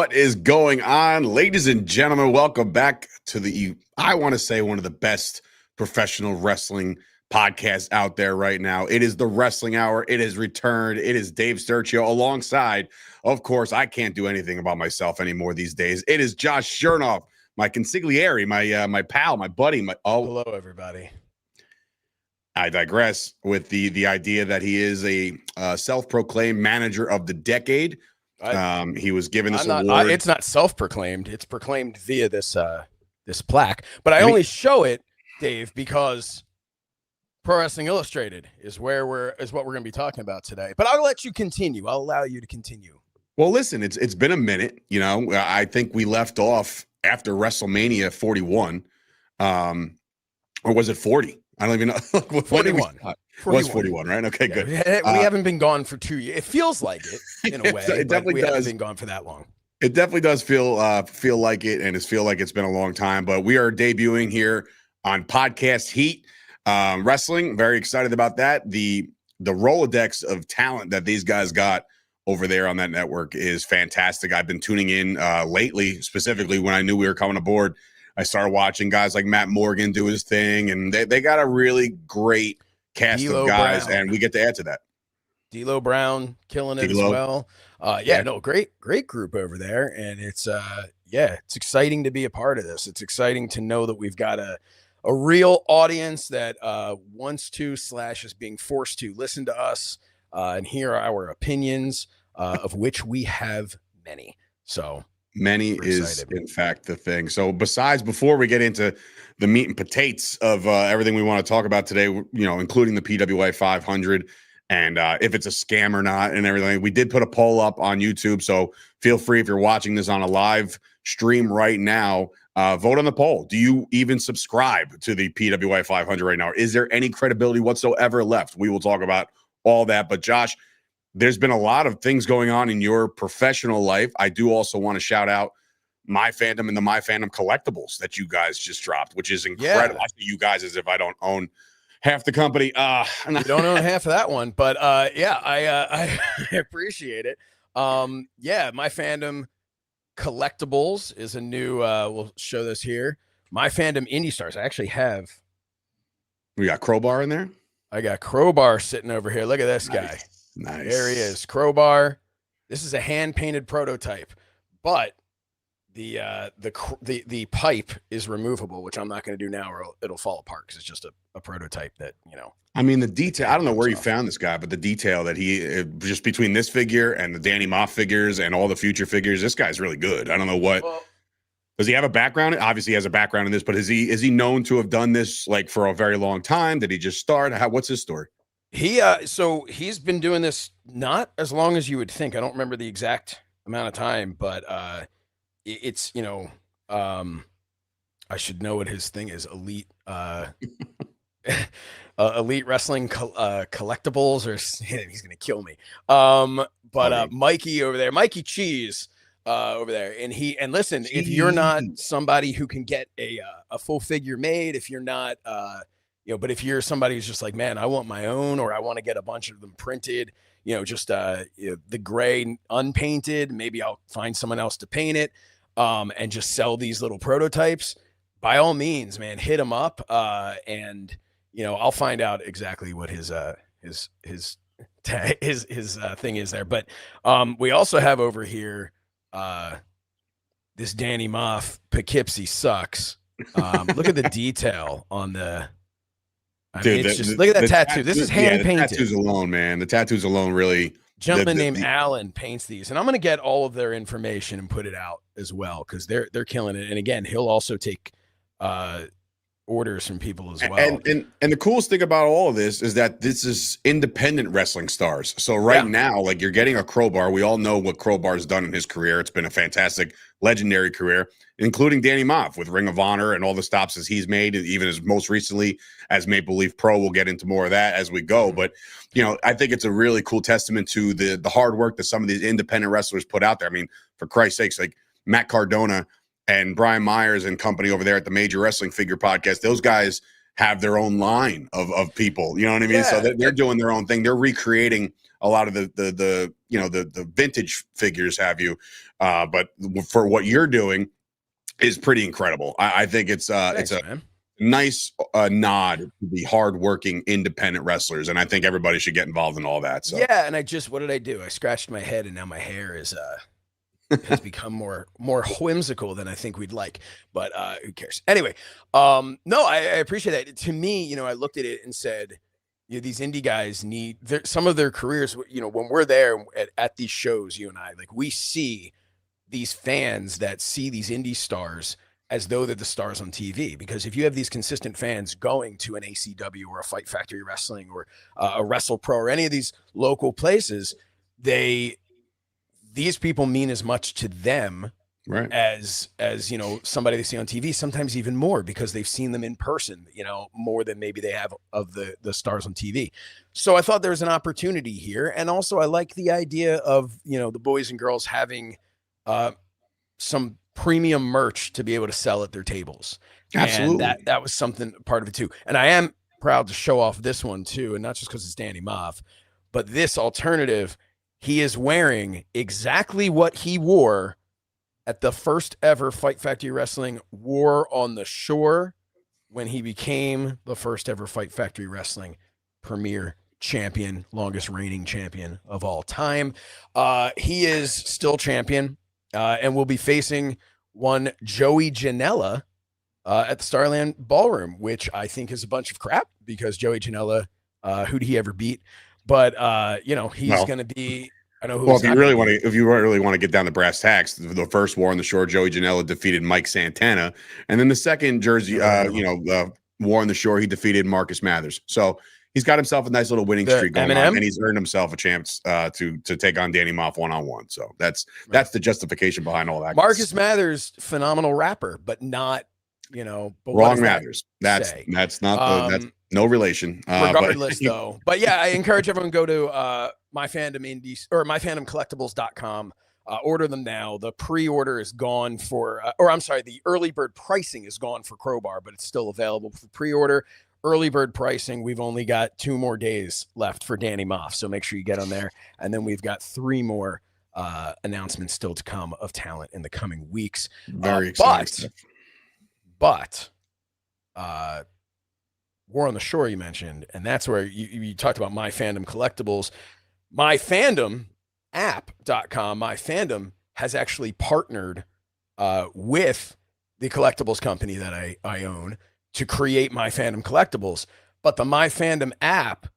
What is going on, ladies and gentlemen? Welcome back to I want to say, one of the best professional wrestling podcasts out there right now. It is the Wrestling Hour. It has returned. It is Dave Sturchio alongside, of course, I can't do anything about myself anymore these days. It is Josh Shernoff, my consigliere, my pal, my buddy. Hello, everybody. I digress with the idea that he is a self-proclaimed manager of the decade. He was given this award. It's not self-proclaimed. It's proclaimed via this plaque. But I only show it, Dave, because Pro Wrestling Illustrated is what we're going to be talking about today. But I'll let you continue. I'll allow you to continue. Well, listen, it's been a minute. You know, I think we left off after WrestleMania 41, or was it 40? I don't even know. 41. Was 41, right? Okay, good. We haven't been gone for 2 years. It feels like it in a way. It definitely haven't been gone for that long. It definitely does feel like it, and feel like it's been a long time. But we are debuting here on Podcast Heat Wrestling. Very excited about that. The Rolodex of talent that these guys got over there on that network is fantastic. I've been tuning in lately, specifically when I knew we were coming aboard. I started watching guys like Matt Morgan do his thing, and they got a really great cast of guys, Brown. And we get to add to that. D'Lo Brown killing it as well. Great group over there, and it's exciting to be a part of this. It's exciting to know that we've got a real audience that wants to / is being forced to listen to us and hear our opinions, of which we have many. So. Many is, in fact, the thing. So before we get into the meat and potatoes of everything we want to talk about today, including the PWI 500 and if it's a scam or not and everything, we did put a poll up on YouTube. So feel free, if you're watching this on a live stream right now, vote on the poll. Do you even subscribe to the PWI 500 right now? Is there any credibility whatsoever left? We will talk about all that. But Josh, there's been a lot of things going on in your professional life. I do also want to shout out My Fandom and the My Fandom collectibles that you guys just dropped, which is incredible. I see you guys as if I don't own half the company. You don't own half of that one, but I appreciate it. My Fandom collectibles is a new. We'll show this here. My Fandom Indie Stars. I actually have. We got Crowbar in there. I got Crowbar sitting over here. Look at this guy. Nice. There he is. Crowbar. This is a hand-painted prototype, but the pipe is removable, which I'm not going to do now, or it'll fall apart because it's just a prototype that, I mean, the detail, I don't know where you found this guy, but the detail that just between this figure and the Danny Moff figures and all the future figures, this guy's really good. I don't know what. Well, does he have a background? Obviously, he has a background in this, but is he known to have done this like for a very long time? Did he just start? What's his story? So he's been doing this not as long as you would think. I don't remember the exact amount of time, but it's I should know what his thing is. Elite Elite Wrestling collectibles, or he's gonna kill me. Mikey over there, Mikey Cheese over there, and listen, if you're not somebody who can get a full figure made, if you're not but if you're somebody who's just like, man, I want my own, or I want to get a bunch of them printed, the gray unpainted, maybe I'll find someone else to paint it, and just sell these little prototypes. By all means, man, hit him up, and I'll find out exactly what his thing is there. But we also have over here this Danny Moff Poughkeepsie sucks. Look at the detail on the. Dude, look at that tattoo. This is hand painted. The tattoos alone, man. The tattoos alone really. Gentleman named Alan paints these, and I'm going to get all of their information and put it out as well, because they're killing it. And again, he'll also take orders from people as well. And the coolest thing about all of this is that this is independent wrestling stars. So now, like, you're getting a Crowbar. We all know what Crowbar's done in his career. It's been a fantastic, legendary career, including Danny Moff with Ring of Honor and all the stops as he's made, even as most recently as Maple Leaf Pro. We'll get into more of that as we go. But, I think it's a really cool testament to the hard work that some of these independent wrestlers put out there. I mean, for Christ's sakes, like Matt Cardona and Brian Myers and company over there at the Major Wrestling Figure Podcast, those guys have their own line of people. You know what I mean? So they're doing their own thing. They're recreating a lot of the vintage figures, have you? But for what you're doing is pretty incredible. I think it's a nice nod to the hardworking independent wrestlers, and I think everybody should get involved in all that. So yeah, and what did I do? I scratched my head, and now my hair is has become more whimsical than I think we'd like, but who cares? Anyway, no, I appreciate that. To me, I looked at it and said, these indie guys need some of their careers. When we're there at these shows, you and I, like, we see these fans that see these indie stars as though they're the stars on TV. Because if you have these consistent fans going to an ACW or a Fight Factory Wrestling or a Wrestle Pro or any of these local places, these people mean as much to them as somebody they see on TV, sometimes even more, because they've seen them in person, more than maybe they have of the stars on TV. So I thought there was an opportunity here. And also I like the idea of, the boys and girls having some premium merch to be able to sell at their tables. Absolutely. And that was something part of it too. And I am proud to show off this one too. And not just because it's Danny Maff, but this alternative, he is wearing exactly what he wore at the first ever Fight Factory Wrestling War on the Shore, when he became the first ever Fight Factory Wrestling premier champion, longest reigning champion of all time. He is still champion, and will be facing one Joey Janela at the Starland Ballroom, which I think is a bunch of crap, because Joey Janela, who did he ever beat? But he's going to be. I know who. Well, if you really want to get down to brass tacks, the first War on the Shore, Joey Janela defeated Mike Santana, and then the second Jersey, War on the Shore, he defeated Marcus Mathers. So he's got himself a nice little winning streak going on, and he's earned himself a chance to take on Danny Maff one-on-one. So that's the justification behind all that. Marcus Mathers, phenomenal rapper, but not. Wrong Mathers. That's not that's no relation. Regardless, though. But yeah, I encourage everyone to go to myfandomcollectibles.com. Order them now. The pre-order is gone for, the early bird pricing is gone for Crowbar, but it's still available for pre-order. Early bird pricing, we've only got 2 more days left for Danny Maff, so make sure you get on there. And then we've got 3 more announcements still to come of talent in the coming weeks. Very exciting. But War on the Shore you mentioned, and that's where you talked about My Fandom Collectibles. MyFandomApp.com. My Fandom has actually partnered with the collectibles company that I own to create My Fandom Collectibles. But the My Fandom app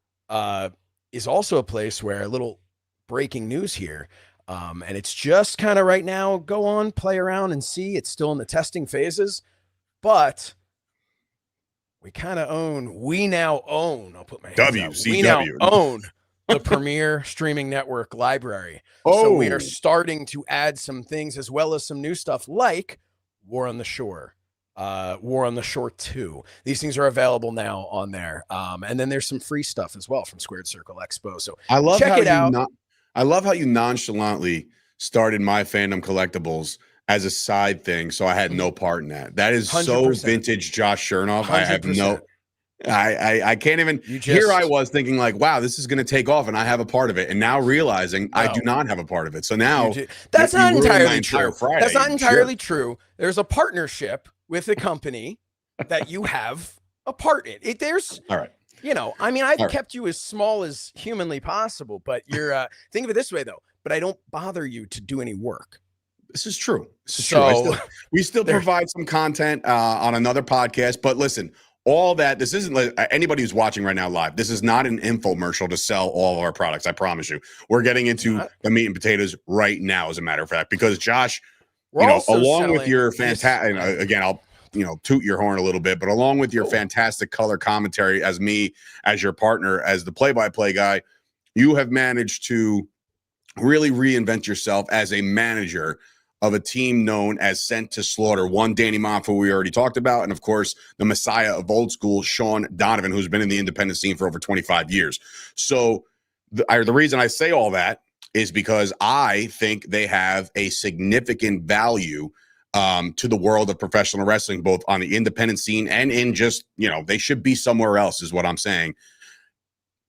is also a place where, a little breaking news here, and it's just kind of right now, go on, play around and see. It's still in the testing phases. But we now own, I'll put my hands out. We now own the premier streaming network library. So we are starting to add some things, as well as some new stuff like War on the Shore, War on the Shore 2. These things are available now on there. And then there's some free stuff as well from Squared Circle Expo. So check it out. I love how you nonchalantly started My Fandom Collectibles as a side thing, so I had no part in that. That is 100%. So vintage Josh Shernoff. 100%. I have no, I can't even. Here I was thinking like, wow, this is going to take off, and I have a part of it, and now realizing I do not have a part of it. So now that's not entirely true. That's not entirely true. There's a partnership with a company that you have a part in. There's all right. I've kept you as small as humanly possible, but you're think of it this way though. But I don't bother you to do any work. This is true. True. We still provide some content on another podcast, but listen, all that, this isn't like anybody who's watching right now live. This is not an infomercial to sell all of our products. I promise you. We're getting into the meat and potatoes right now, as a matter of fact, because Josh, along with your fantastic, again, I'll toot your horn a little bit, but along with your fantastic color commentary as your partner, as the play-by-play guy, you have managed to really reinvent yourself as a manager of a team known as Sent to Slaughter. One, Danny Maff, who we already talked about, and of course, the messiah of old school, Sean Donovan, who's been in the independent scene for over 25 years. So the reason I say all that is because I think they have a significant value to the world of professional wrestling, both on the independent scene and in just, they should be somewhere else is what I'm saying.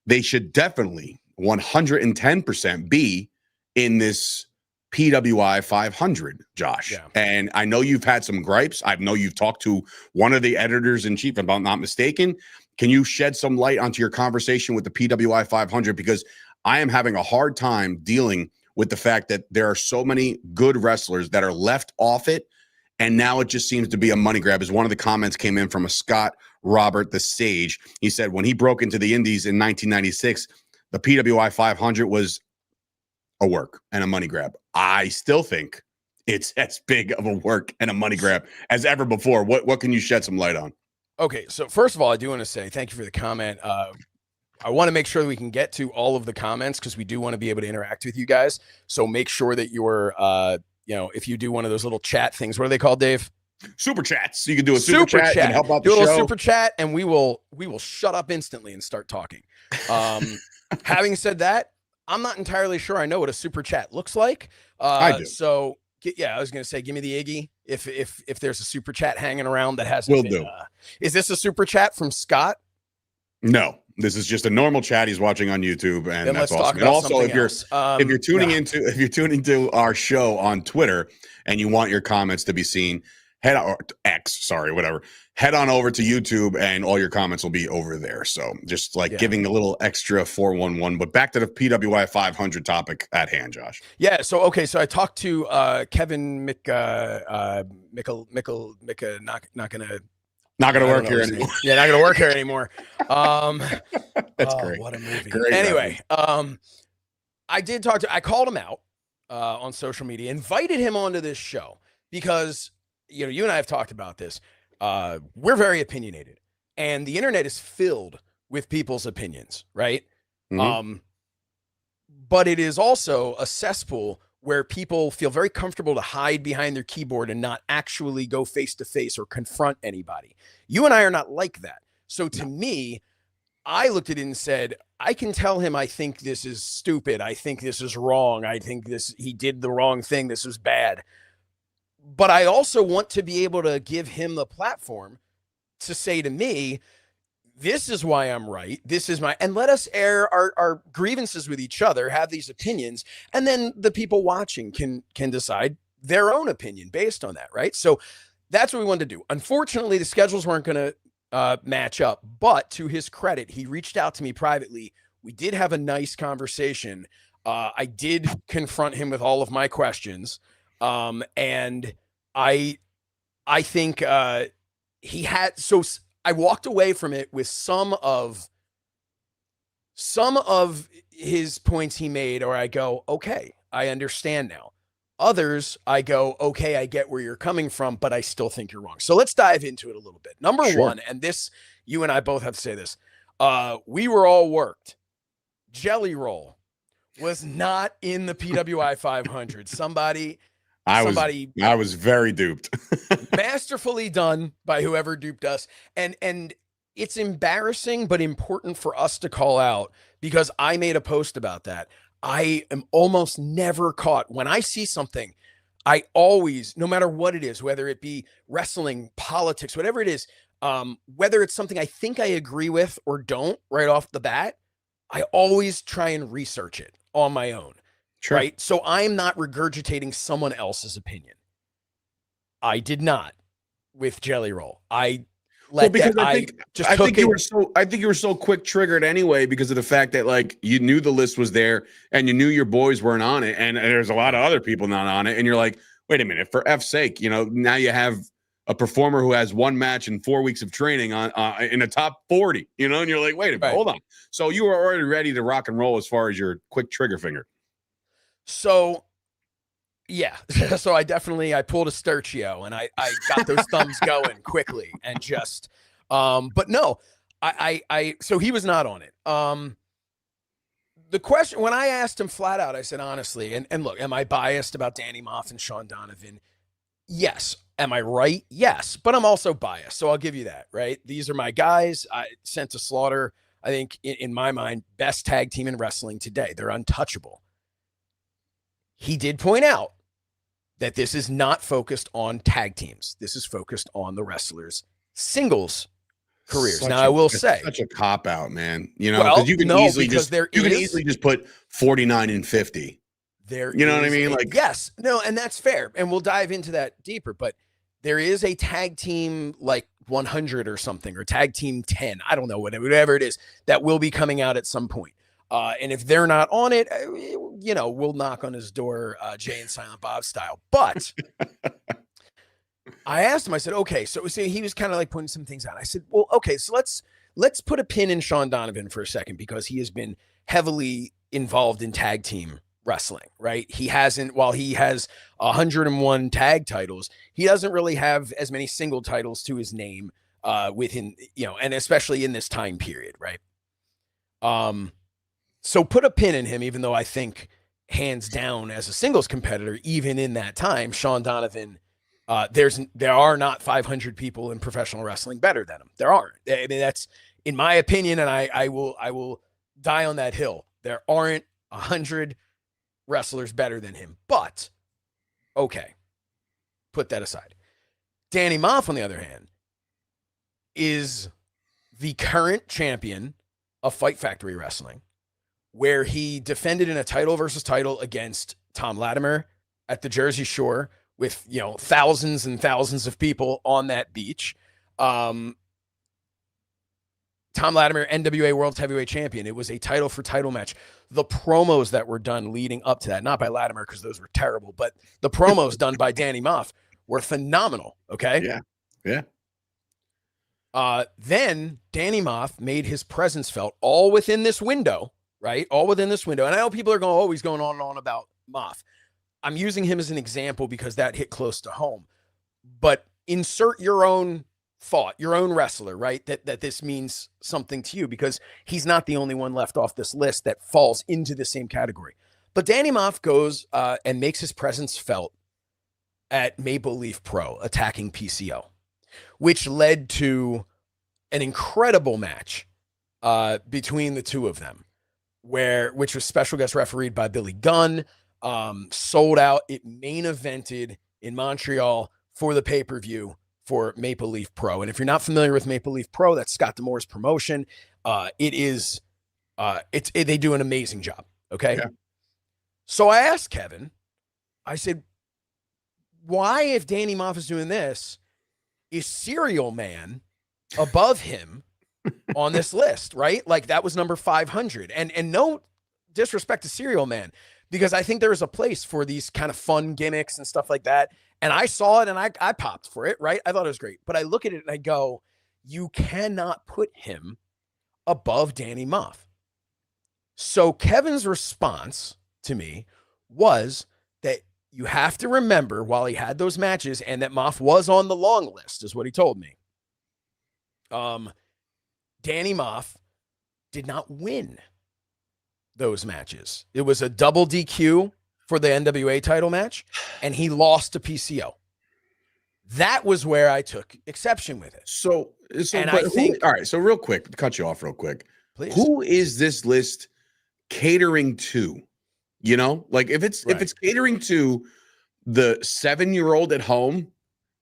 They should definitely 110% be in this PWI 500, Josh. Yeah. And I know you've had some gripes. I know you've talked to one of the editors in chief, if I'm not mistaken. Can you shed some light onto your conversation with the PWI 500? Because I am having a hard time dealing with the fact that there are so many good wrestlers that are left off it. And now it just seems to be a money grab. As one of the comments came in from a Scott Robert the Sage. He said when he broke into the indies in 1996, the PWI 500 was a work and a money grab. I still think it's as big of a work and a money grab as ever before. What can you shed some light on? Okay, so first of all, I do want to say thank you for the comment. I want to make sure that we can get to all of the comments because we do want to be able to interact with you guys. So make sure that you're, if you do one of those little chat things, what are they called, Dave? Super chats. So you can do a super chat and help out the show. Do a little super chat, and we will shut up instantly and start talking. Having said that, I'm not entirely sure I know what a super chat looks like. I do. So yeah, I was going to say, give me the Iggy if there's a super chat hanging around that hasn't been. Is this a super chat from Scott? No, this is just a normal chat he's watching on YouTube, and that's awesome. And also, if you're tuning into our show on Twitter and you want your comments to be seen, head on over to YouTube, and all your comments will be over there. So just giving a little extra 411. But back to the PWI 500 topic at hand, Josh. Yeah. So okay. So I talked to Kevin not gonna work here anymore. Yeah, not gonna work here anymore. That's great. What a movie. Great anyway, I called him out on social media, invited him onto this show because you and I have talked about this. We're very opinionated, and the internet is filled with people's opinions, right? Mm-hmm. But it is also a cesspool where people feel very comfortable to hide behind their keyboard and not actually go face to face or confront anybody. You and I are not like that. So to me, I looked at it and said, I can tell him I think this is stupid. I think this is wrong. I think he did the wrong thing. This was bad. But I also want to be able to give him the platform to say to me, this is why I'm right. And let us air our grievances with each other, have these opinions, and then the people watching can decide their own opinion based on that, right? So that's what we wanted to do. Unfortunately, the schedules weren't going to match up, but to his credit, he reached out to me privately. We did have a nice conversation. I did confront him with all of my questions. And I think he had, so I walked away from it with some of his points he made, or I go, okay, I understand now. Others, I go, okay, I get where you're coming from, but I still think you're wrong. So let's dive into it a little bit. Number one, and this, you and I both have to say this. We were all worked. Jelly Roll was not in the PWI 500. I was very duped. Masterfully done by whoever duped us. And it's embarrassing, but important for us to call out because I made a post about that. I am almost never caught. When I see something, I always, no matter what it is, whether it be wrestling, politics, whatever it is, whether it's something I think I agree with or don't right off the bat, I always try and research it on my own. Sure. Right. So I'm not regurgitating someone else's opinion. I did not with Jelly Roll. I think you were so quick triggered anyway because of the fact that you knew the list was there and you knew your boys weren't on it, and there's a lot of other people not on it, and you're like, wait a minute, for F's sake, now you have a performer who has one match and 4 weeks of training on in the top 40, and you're like, wait a minute, hold on. So you were already ready to rock and roll as far as your quick trigger finger. So, yeah. So I pulled a Sturchio and I got those thumbs going quickly and just, but no, so he was not on it. The question, when I asked him flat out, I said, honestly, and look, am I biased about Danny Moth and Sean Donovan? Yes. Am I right? Yes, but I'm also biased. So I'll give you that, right? These are my guys. I sent to slaughter. I think in my mind, best tag team in wrestling today. They're untouchable. He did point out that this is not focused on tag teams. This is focused on the wrestlers' singles careers. Now, I will say, such a cop out, man. You know, because you can easily just put 49 and 50. There, you know what I mean? Like, yes, no, and that's fair, and we'll dive into that deeper. But there is a tag team like 100 or something, or tag team 10. I don't know, whatever it is, that will be coming out at some point. And if they're not on it, you know, we'll knock on his door, Jay and Silent Bob style. But I asked him, I said, okay, so he was kind of like pointing some things out. I said, well, okay, so let's put a pin in Sean Donovan for a second, because he has been heavily involved in tag team wrestling, right? He hasn't, while he has 101 tag titles, he doesn't really have as many single titles to his name within, you know, and especially in this time period, right? So put a pin in him, even though I think hands down as a singles competitor, even in that time, Sean Donovan, there are not 500 people in professional wrestling better than him. There aren't. I mean, that's in my opinion, and I will die on that hill. There aren't 100 wrestlers better than him. But okay, put that aside. Danny Moff, on the other hand, is the current champion of Fight Factory Wrestling, where he defended in a title versus title against Tom Latimer at the Jersey Shore with, you know, thousands and thousands of people on that beach. Tom Latimer, NWA World Heavyweight Champion. It was a title for title match. The promos that were done leading up to that, not by Latimer because those were terrible, but the promos done by Danny Moff were phenomenal. Okay. Yeah. Then Danny Moff made his presence felt all within this window, right? All within this window. And I know people are always going on and on about Moff. I'm using him as an example because that hit close to home, but insert your own thought, your own wrestler, right? That this means something to you, because he's not the only one left off this list that falls into the same category. But Danny Moff goes and makes his presence felt at Maple Leaf Pro, attacking PCO, which led to an incredible match between the two of them, which was special guest refereed by Billy Gunn, sold out. It main evented in Montreal for the pay-per-view for Maple Leaf Pro. And if you're not familiar with Maple Leaf Pro, that's Scott D'Amore's promotion. They do an amazing job. Okay. Yeah. So I asked Kevin, I said, why, if Danny Moff is doing this, is Serial Man above him on this list, right? Like, that was number 500. And no disrespect to Serial Man, because I think there is a place for these kind of fun gimmicks and stuff like that. And I saw it and I popped for it, right? I thought it was great. But I look at it and I go, you cannot put him above Danny Moff. So Kevin's response to me was that you have to remember, while he had those matches and that Moff was on the long list, is what he told me. Danny Moff did not win those matches. It was a double DQ for the NWA title match, and he lost to PCO. That was where I took exception with it. So all right. So real quick, to cut you off real quick, please. Who is this list catering to? You know, like if it's catering to the 7-year-old at home,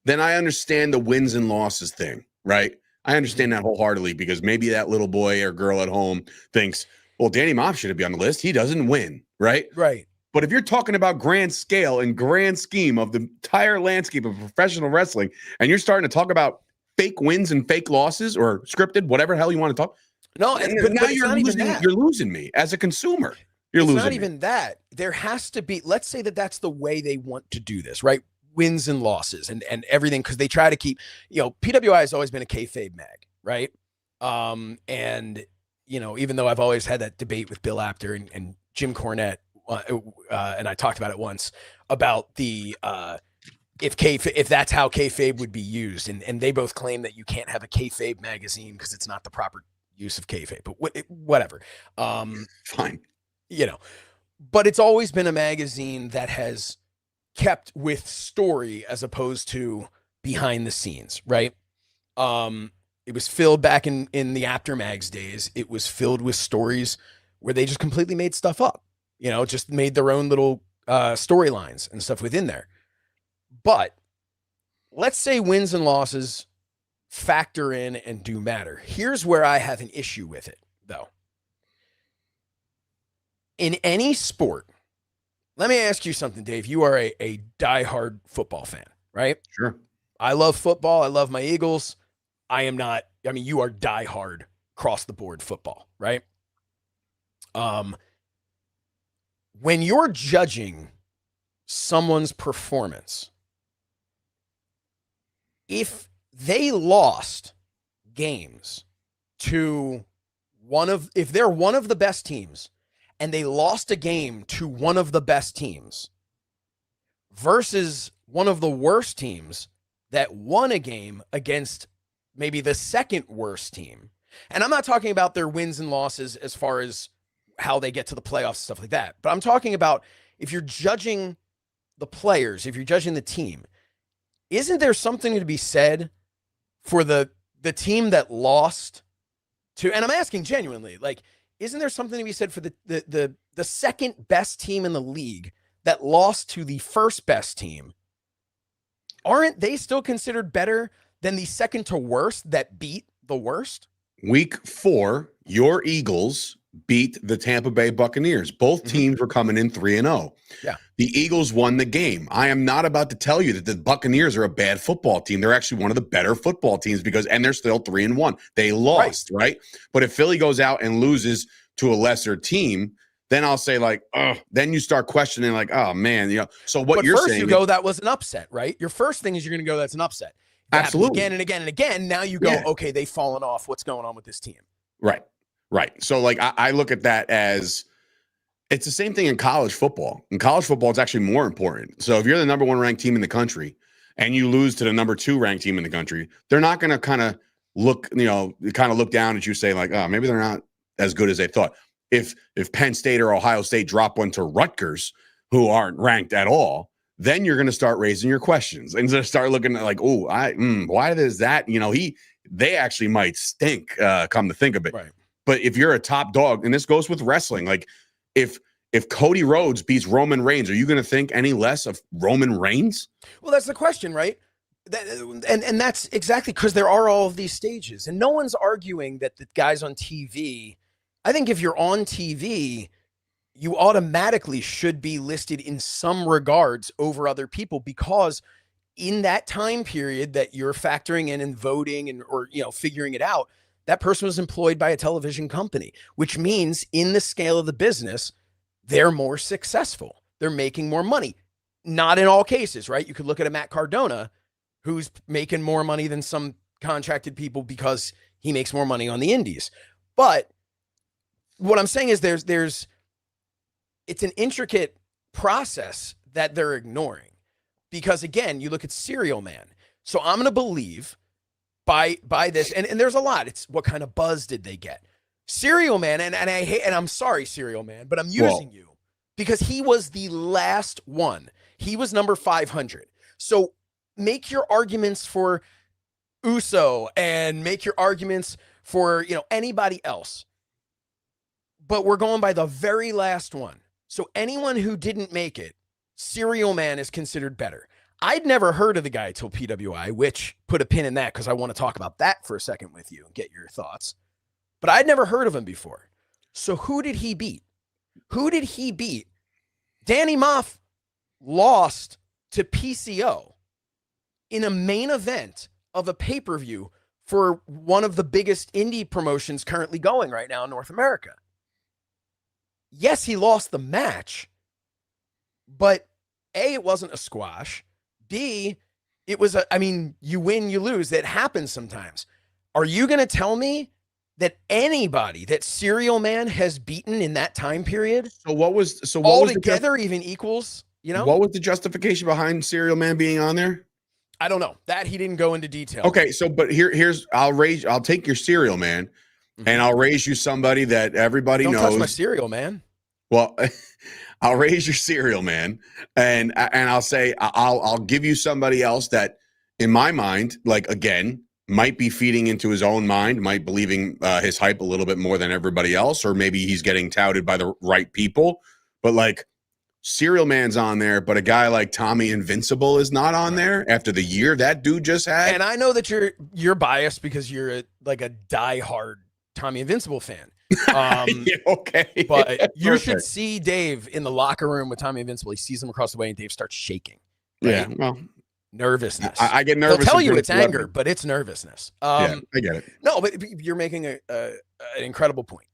then I understand the wins and losses thing, right? I understand that wholeheartedly, because maybe that little boy or girl at home thinks, well, Danny Moff should be on the list. He doesn't win, right? Right. But if you're talking about grand scale and grand scheme of the entire landscape of professional wrestling, and you're starting to talk about fake wins and fake losses, or scripted, whatever the hell you want to talk. No, but now you're losing me as a consumer. It's not even that. There has to be, let's say that's the way they want to do this, right? Wins and losses and everything, because they try to keep, you know, PWI has always been a kayfabe mag, right? And, you know, even though I've always had that debate with Bill Apter and Jim Cornette, and I talked about it once, about the if that's how kayfabe would be used, and they both claim that you can't have a kayfabe magazine because it's not the proper use of kayfabe, but whatever. Fine. You know, but it's always been a magazine that has kept with story as opposed to behind the scenes, right? It was filled back in the After Mags days. It was filled with stories where they just completely made stuff up, you know, just made their own little storylines and stuff within there. But let's say wins and losses factor in and do matter. Here's where I have an issue with it, though. In any sport, let me ask you something, Dave. You are a diehard football fan, right? Sure. I love football. I love my Eagles. I am not, I mean, you are diehard across the board football, right? When you're judging someone's performance, if they lost games to if they're one of the best teams and they lost a game to one of the best teams versus one of the worst teams that won a game against maybe the second worst team. And I'm not talking about their wins and losses as far as how they get to the playoffs and stuff like that. But I'm talking about if you're judging the players, if you're judging the team, isn't there something to be said for the team that lost to, and I'm asking genuinely, like, isn't there something to be said for the second best team in the league that lost to the first best team? Aren't they still considered better than the second to worst that beat the worst? Week 4, your Eagles beat the Tampa Bay Buccaneers. Both teams were coming in 3-0. Yeah. The Eagles won the game. I am not about to tell you that the Buccaneers are a bad football team. They're actually one of the better football teams and they're still 3-1. They lost, right? But if Philly goes out and loses to a lesser team, then I'll say like, then you start questioning like, oh man, So what you're saying, you go, that was an upset, right? Your first thing is you're going to go, that's an upset. Absolutely. Again and again and again. Now you go, okay, they've fallen off. What's going on with this team? Right. So like I look at that as it's the same thing in college football. In college football, it's actually more important. So if you're the number 1 ranked team in the country and you lose to the number 2 ranked team in the country, they're not going to kind of look down at you saying like, oh, maybe they're not as good as they thought. If Penn State or Ohio State drop one to Rutgers, who aren't ranked at all, then you're going to start raising your questions and just start looking at like, oh, why does that? They actually might stink. Come to think of it, right. But if you're a top dog, and this goes with wrestling, like if Cody Rhodes beats Roman Reigns, are you going to think any less of Roman Reigns? Well, that's the question, right? And that's exactly because there are all of these stages, and no one's arguing that the guys on TV. I think if you're on TV, you automatically should be listed in some regards over other people, because in that time period that you're factoring in and voting or figuring it out, that person was employed by a television company, which means in the scale of the business, they're more successful. They're making more money. Not in all cases, right? You could look at a Matt Cardona who's making more money than some contracted people because he makes more money on the indies. But what I'm saying is it's an intricate process that they're ignoring, because again, you look at Serial Man. So I'm going to believe by this, and there's a lot. It's what kind of buzz did they get? Serial Man, and I hate, and I'm sorry, Serial Man, but I'm using you because he was the last one. He was number 500. So make your arguments for Uso and make your arguments for, anybody else. But we're going by the very last one. So anyone who didn't make it, Serial Man is considered better. I'd never heard of the guy till PWI, which put a pin in that because I want to talk about that for a second with you and get your thoughts. But I'd never heard of him before. So who did he beat? Danny Moff lost to PCO in a main event of a pay-per-view for one of the biggest indie promotions currently going right now in North America. Yes, he lost the match, but A, it wasn't a squash. B, it was you win, you lose. That happens sometimes. Are you going to tell me that anybody that Serial Man has beaten in that time period what was even equals, What was the justification behind Serial Man being on there? I don't know. That he didn't go into detail. Okay, so but I'll take your Serial Man and I'll raise you somebody that everybody knows. Don't touch my Serial Man. Well, I'll raise your Serial Man and I'll say I'll give you somebody else that in my mind, like again, might be feeding into his own mind, might believing his hype a little bit more than everybody else, or maybe he's getting touted by the right people. But like Serial Man's on there, but a guy like Tommy Invincible is not on there after the year that dude just had. And I know that you're biased because you're like a diehard Tommy Invincible fan. Okay. But you should see Dave in the locker room with Tommy Invincible. He sees him across the way and Dave starts shaking. Right? Yeah. Well, nervousness. I get nervous. They'll tell you it's anger, but it's nervousness. Yeah, I get it. No, but you're making an incredible point.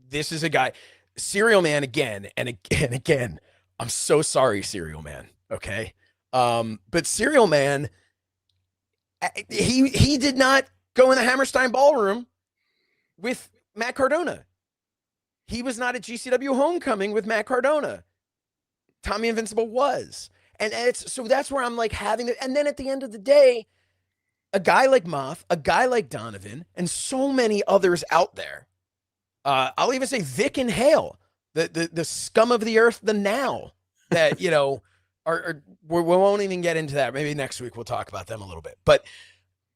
This is a guy, Serial Man again and again. I'm so sorry, Serial Man. Okay. But Serial Man, he did not go in the Hammerstein ballroom with Matt Cardona. He was not at GCW Homecoming with Matt Cardona. Tommy Invincible was. And so that's where I'm like having it. And then at the end of the day, a guy like Moth, a guy like Donovan, and so many others out there. I'll even say Vic and Hale, the scum of the earth, the now that, we won't even get into that. Maybe next week we'll talk about them a little bit. But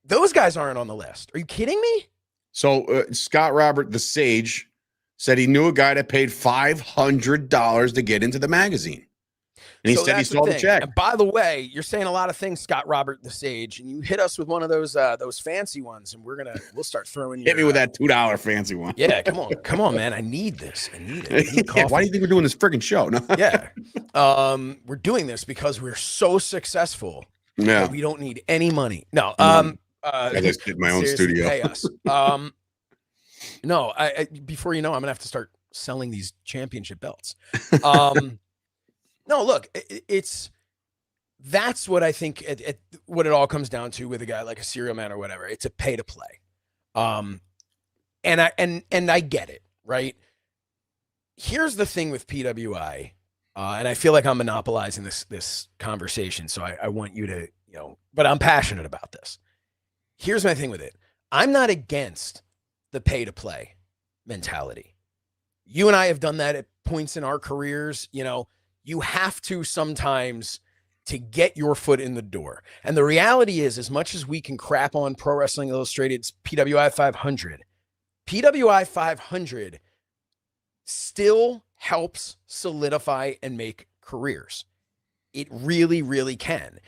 those guys aren't on the list. Are you kidding me? So Scott Robert, the Sage, said he knew a guy that paid $500 to get into the magazine. And he said he saw the check. And by the way, you're saying a lot of things, Scott Robert, the Sage, and you hit us with one of those fancy ones, and we'll start throwing you. Hit me with that $2 fancy one. Yeah, come on, man. I need this. I need it. Yeah, why do you think we're doing this freaking show? No. Yeah, we're doing this because we're so successful. Yeah, that we don't need any money. No, I just did my own studio. Pay us. No, I before you know, I'm gonna have to start selling these championship belts. No, look, that's what I think what it all comes down to with a guy like a Serial Man or whatever. It's a pay to play. And I get it, right? Here's the thing with PWI, and I feel like I'm monopolizing this conversation, so I want you to, but I'm passionate about this. Here's my thing with it. I'm not against the pay to play mentality. You and I have done that at points in our careers, You have to sometimes to get your foot in the door. And the reality is, as much as we can crap on Pro Wrestling Illustrated's PWI 500, PWI 500 still helps solidify and make careers. It really, really can.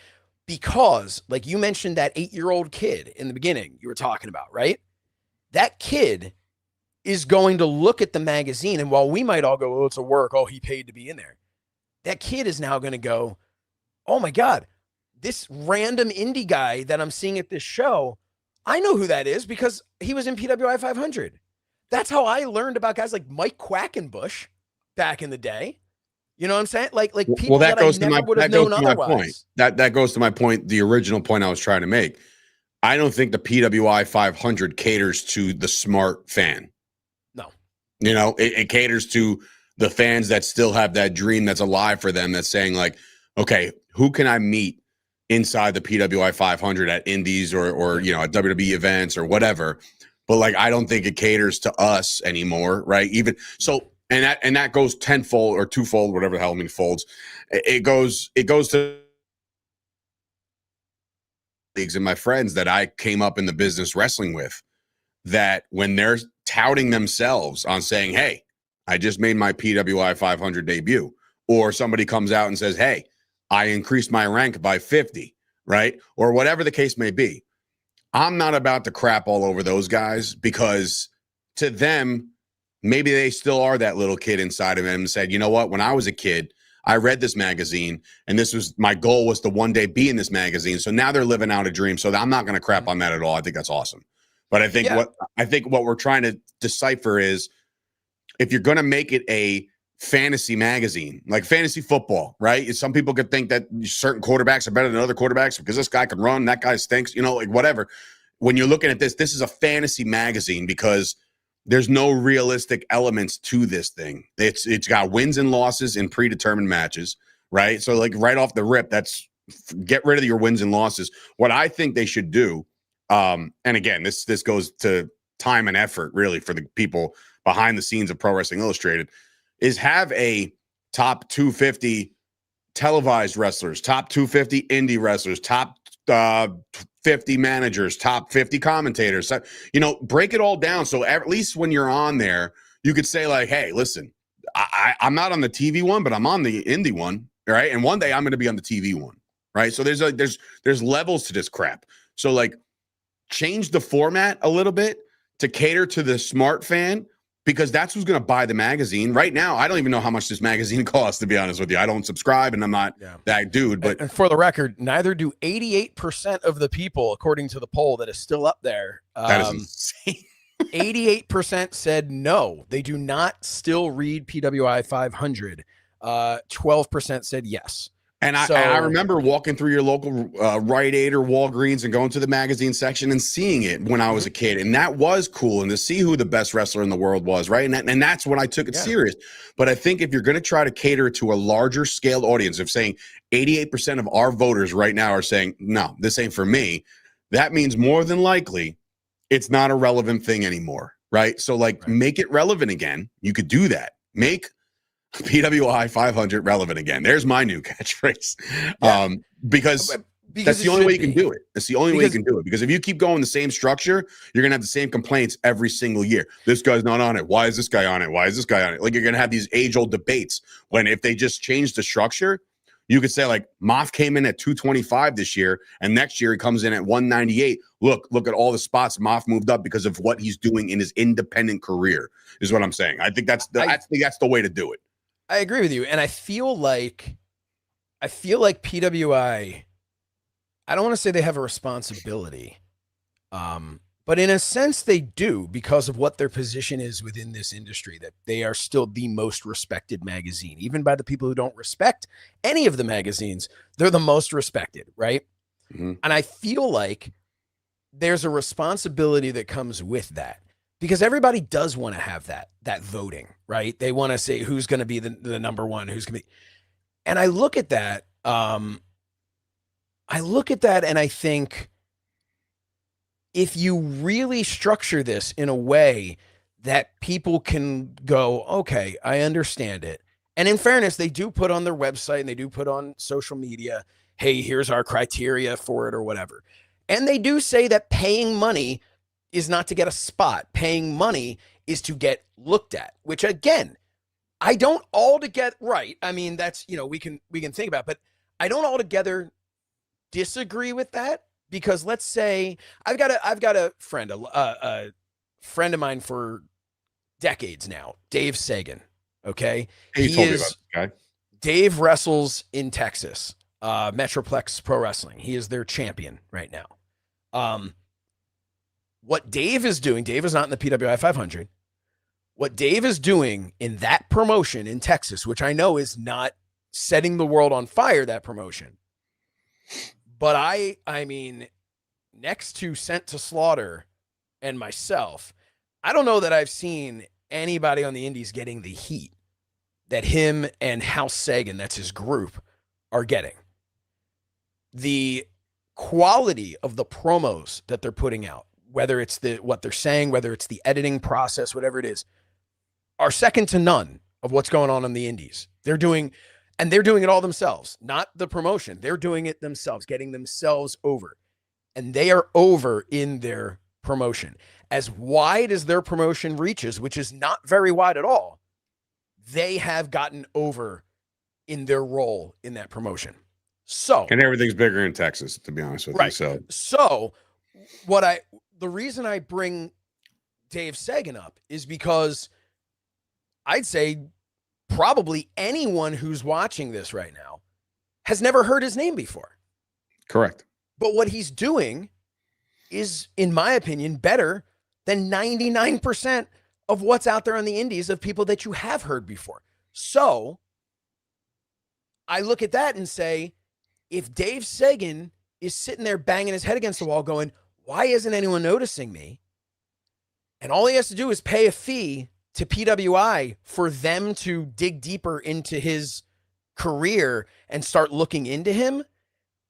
Because, like you mentioned, that 8-year-old kid in the beginning you were talking about, right? That kid is going to look at the magazine, and while we might all go, oh, it's a work, oh, he paid to be in there. That kid is now going to go, oh my God, this random indie guy that I'm seeing at this show, I know who that is because he was in PWI 500. That's how I learned about guys like Mike Quackenbush back in the day. You know what I'm saying? Like people that I never would have known otherwise. That goes to my point, the original point I was trying to make. I don't think the PWI 500 caters to the smart fan. No. It caters to the fans that still have that dream that's alive for them, that's saying like, okay, who can I meet inside the PWI 500 at indies or at WWE events or whatever? But like, I don't think it caters to us anymore, right? Even so, and that goes tenfold or twofold, whatever the hell folds. It goes to leagues and my friends that I came up in the business wrestling with, that when they're touting themselves on saying, hey, I just made my PWI 500 debut, or somebody comes out and says, hey, I increased my rank by 50, right? Or whatever the case may be. I'm not about to crap all over those guys, because to them, maybe they still are that little kid inside of them and said, you know what? When I was a kid, I read this magazine and my goal was to one day be in this magazine. So now they're living out a dream. So I'm not going to crap on that at all. I think that's awesome. But I think what we're trying to decipher is, if you're going to make it a fantasy magazine, like fantasy football, right? Some people could think that certain quarterbacks are better than other quarterbacks because this guy can run, that guy stinks, like whatever. When you're looking at this is a fantasy magazine because there's no realistic elements to this thing. It's got wins and losses in predetermined matches, right? So like right off the rip, get rid of your wins and losses. What I think they should do, and again, this goes to time and effort really for the people behind the scenes of Pro Wrestling Illustrated, is have a top 250 televised wrestlers, top 250 indie wrestlers, top 50 managers, top 50 commentators. Break it all down. So at least when you're on there, you could say like, hey, listen, I'm not on the TV one, but I'm on the indie one, right? And one day I'm going to be on the TV one, right? So there's levels to this crap. So like, change the format a little bit to cater to the smart fan, because that's who's going to buy the magazine. Right now, I don't even know how much this magazine costs, to be honest with you. I don't subscribe, and I'm not that dude. But and for the record, neither do 88% of the people, according to the poll that is still up there. That is insane. 88% said no, they do not still read PWI 500. 12% said yes. And I remember walking through your local Rite Aid or Walgreens and going to the magazine section and seeing it when I was a kid. And that was cool. And to see who the best wrestler in the world was, right? And that's when I took it serious. But I think if you're going to try to cater to a larger scaled audience, of saying 88% of our voters right now are saying, no, this ain't for me, that means more than likely it's not a relevant thing anymore, right? So like, make it relevant again. You could do that. Make PWI 500 relevant again. There's my new catchphrase. Because that's the only way you can do it. That's the only way you can do it. Because if you keep going the same structure, you're going to have the same complaints every single year. This guy's not on it. Why is this guy on it? Why is this guy on it? Like, you're going to have these age-old debates, when if they just change the structure, you could say like, Moff came in at 225 this year, and next year he comes in at 198. Look at all the spots Moff moved up because of what he's doing in his independent career, is what I'm saying. I think that's the way to do it. I agree with you. And I feel like PWI, I don't want to say they have a responsibility, but in a sense they do, because of what their position is within this industry, that they are still the most respected magazine. Even by the people who don't respect any of the magazines, they're the most respected, right? Mm-hmm. And I feel like there's a responsibility that comes with that, because everybody does want to have that voting, right? They want to say who's going to be the number one, who's going to be. And I look at that, and I think, if you really structure this in a way that people can go, okay, I understand it. And in fairness, they do put on their website and they do put on social media, hey, here's our criteria for it or whatever. And they do say that paying money is not to get a spot. Paying money is to get looked at, which again, I don't altogether, right. I mean, that's, we can think about, but I don't altogether disagree with that, because let's say I've got a friend, a friend of mine for decades now, Dave Sagan. Okay. He told me about this guy. Dave wrestles in Texas, Metroplex Pro Wrestling. He is their champion right now. What Dave is doing, Dave is not in the PWI 500. What Dave is doing in that promotion in Texas, which I know is not setting the world on fire, that promotion. But I mean, next to Sent to Slaughter and myself, I don't know that I've seen anybody on the indies getting the heat that him and House Sagan, that's his group, are getting. The quality of the promos that they're putting out, whether it's what they're saying, whether it's the editing process, whatever it is, are second to none of what's going on in the indies. They're doing it all themselves, not the promotion. They're doing it themselves, getting themselves over. And they are over in their promotion. As wide as their promotion reaches, which is not very wide at all, they have gotten over in their role in that promotion. So, and everything's bigger in Texas, to be honest with you. So the reason I bring Dave Sagan up is because I'd say probably anyone who's watching this right now has never heard his name before. Correct. But what he's doing is, in my opinion, better than 99% of what's out there on the indies of people that you have heard before. So I look at that and say, if Dave Sagan is sitting there banging his head against the wall going, why isn't anyone noticing me? And all he has to do is pay a fee to PWI for them to dig deeper into his career and start looking into him.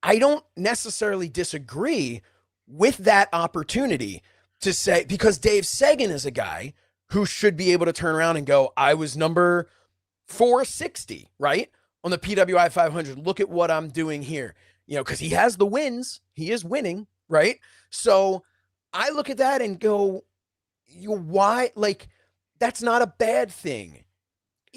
I don't necessarily disagree with that opportunity to say, because Dave Sagan is a guy who should be able to turn around and go, I was number 460, right? On the PWI 500. Look at what I'm doing here. Because he has the wins. He is winning, right? So I look at that and go, why? Like, that's not a bad thing.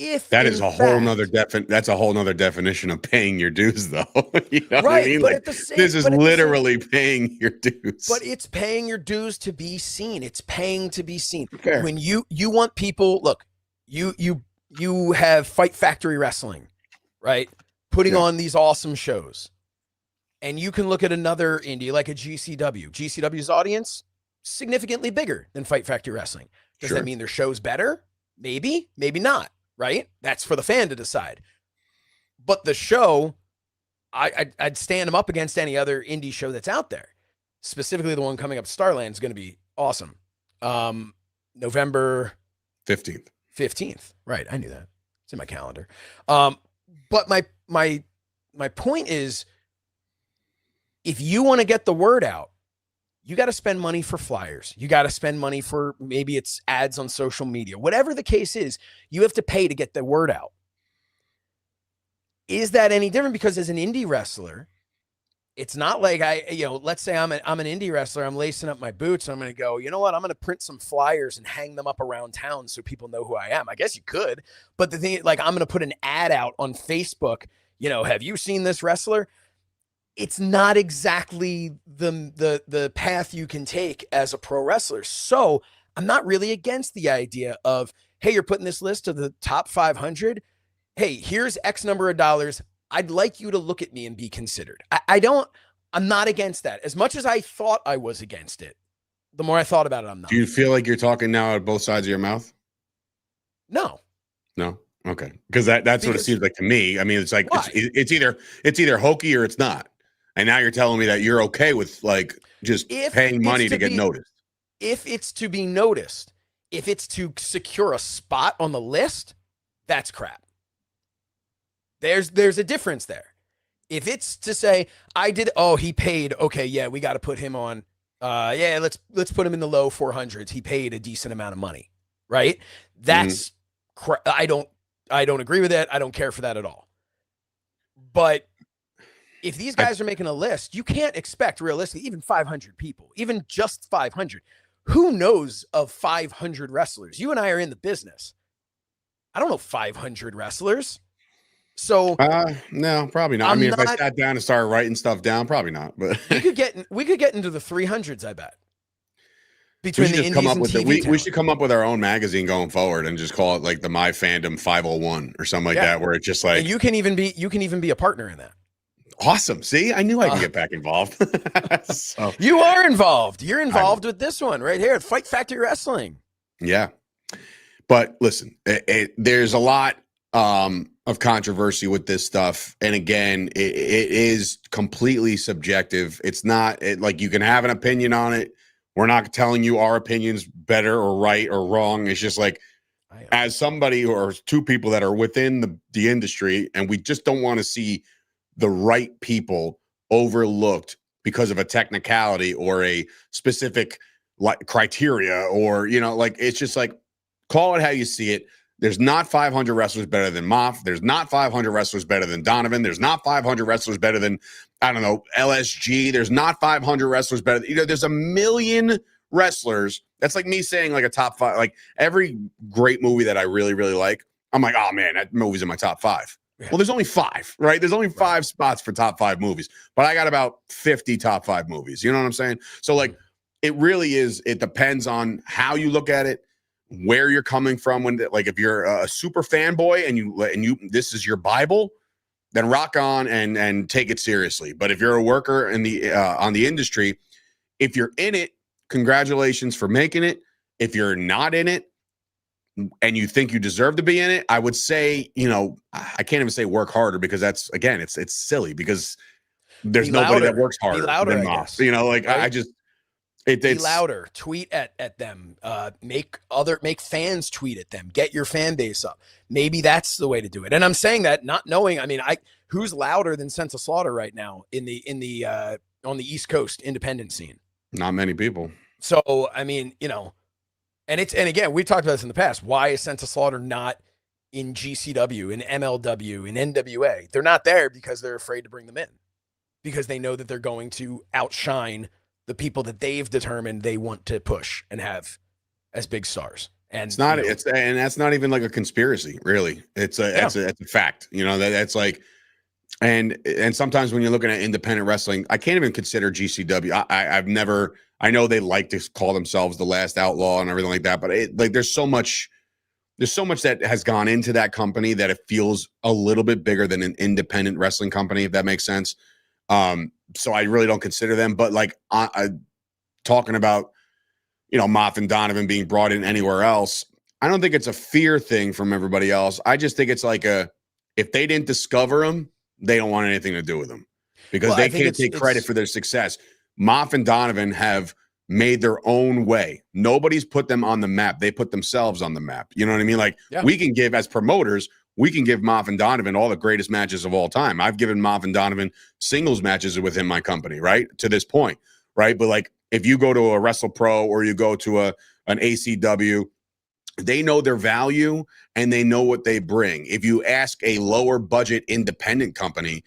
If that is a whole nother that's a whole nother definition of paying your dues, though. You know what I mean? But Like, at the same, this is literally paying your dues. But it's paying your dues to be seen. It's paying to be seen. Fair. When you want people, look, you have Fight Factory Wrestling, right? Putting on these awesome shows. And you can look at another indie like a GCW. GCW's audience significantly bigger than Fight Factory Wrestling. Does that mean their show's better? Maybe, maybe not, right? That's for the fan to decide. But the show, I'd stand them up against any other indie show that's out there. Specifically, the one coming up, Starland, is going to be awesome. November 15th. 15th. Right. I knew that. It's in my calendar. But my point is, if you want to get the word out, you got to spend money for flyers. You got to spend money for, maybe it's ads on social media. Whatever the case is, you have to pay to get the word out. Is that any different? Because as an indie wrestler, it's not like let's say I'm an indie wrestler. I'm lacing up my boots. And I'm going to go, you know what? I'm going to print some flyers and hang them up around town so people know who I am. I guess you could, but the thing, like, I'm going to put an ad out on Facebook. Have you seen this wrestler? It's not exactly the path you can take as a pro wrestler. So I'm not really against the idea of, hey, you're putting this list of the top 500. Hey, here's X number of dollars. I'd like you to look at me and be considered. I'm not against that. As much as I thought I was against it, the more I thought about it, I'm not. Do you feel like you're talking now at both sides of your mouth? No. Okay. Because that's what it seems like to me. I mean, it's like, it's either hokey or it's not. And now you're telling me that you're okay with, like, just paying money to get noticed. If it's to be noticed, if it's to secure a spot on the list, that's crap. There's a difference there. If it's to say, he paid, okay, yeah, we got to put him on, let's put him in the low 400s. He paid a decent amount of money, right? That's I don't agree with that. I don't care for that at all. But if these guys are making a list, you can't expect realistically even 500 people, even just 500. Who knows of 500 wrestlers? You and I are in the business. I don't know 500 wrestlers. So no, probably not. If I sat down and started writing stuff down, probably not. But we could get into the 300s, I bet. Between the indies and TV we should come up with our own magazine going forward and just call it like the My Fandom 501 or something like that, where it's just like, and you can even be a partner in that. Awesome. See, I knew I could get back involved. So. You are involved. You're involved with this one right here, Fight Factory Wrestling. Yeah. But listen, there's a lot of controversy with this stuff. And again, it is completely subjective. It's not like you can have an opinion on it. We're not telling you our opinion's better or right or wrong. It's just like, as somebody or two people that are within the industry, and we just don't want to see the right people overlooked because of a technicality or a specific criteria, or, it's just like, call it how you see it. There's not 500 wrestlers better than Moff. There's not 500 wrestlers better than Donovan. There's not 500 wrestlers better than, I don't know, LSG. There's not 500 wrestlers better. There's a million wrestlers. That's like me saying like a top five, like every great movie that I really, really like, I'm like, oh man, that movie's in my top five. Yeah. Well, there's only 5, right? There's only 5 spots for top 5 movies, but I got about 50 top 5 movies. You know what I'm saying? So like, it really is, it depends on how you look at it, where you're coming from. When, like, if you're a super fanboy and you this is your Bible, then rock on and take it seriously. But if you're a worker in the on the industry, if you're in it, congratulations for making it. If you're not in it and you think you deserve to be in it, I would say, I can't even say work harder, because that's, again, it's silly, because there's nobody that works harder than Moss. Right? I just be louder, tweet at them, make fans tweet at them, get your fan base up. Maybe that's the way to do it. And I'm saying that not knowing, who's louder than Sense of Slaughter right now on the East Coast independent scene? Not many people. So, and again, we talked about this in the past. Why is Sense of Slaughter not in GCW, in MLW, in NWA? They're not there because they're afraid to bring them in, because they know that they're going to outshine the people that they've determined they want to push and have as big stars. And it's not. And that's not even like a conspiracy, really. It's a fact. That's like. And sometimes when you're looking at independent wrestling, I can't even consider GCW. I've never. I know they like to call themselves the Last Outlaw and everything like that, but there's so much that has gone into that company that it feels a little bit bigger than an independent wrestling company, if that makes sense. So I really don't consider them. But like talking about, Moff and Donovan being brought in anywhere else, I don't think it's a fear thing from everybody else. I just think it's like if they didn't discover them, they don't want anything to do with them because they can't take credit for their success. Moff and Donovan have made their own way. Nobody's put them on the map. They put themselves on the map. You know what I mean? Like we can give, as promoters, we can give Moff and Donovan all the greatest matches of all time. I've given Moff and Donovan singles matches within my company, right? To this point, right? But like if you go to a Wrestle Pro or you go to an ACW, they know their value and they know what they bring. If you ask a lower budget independent company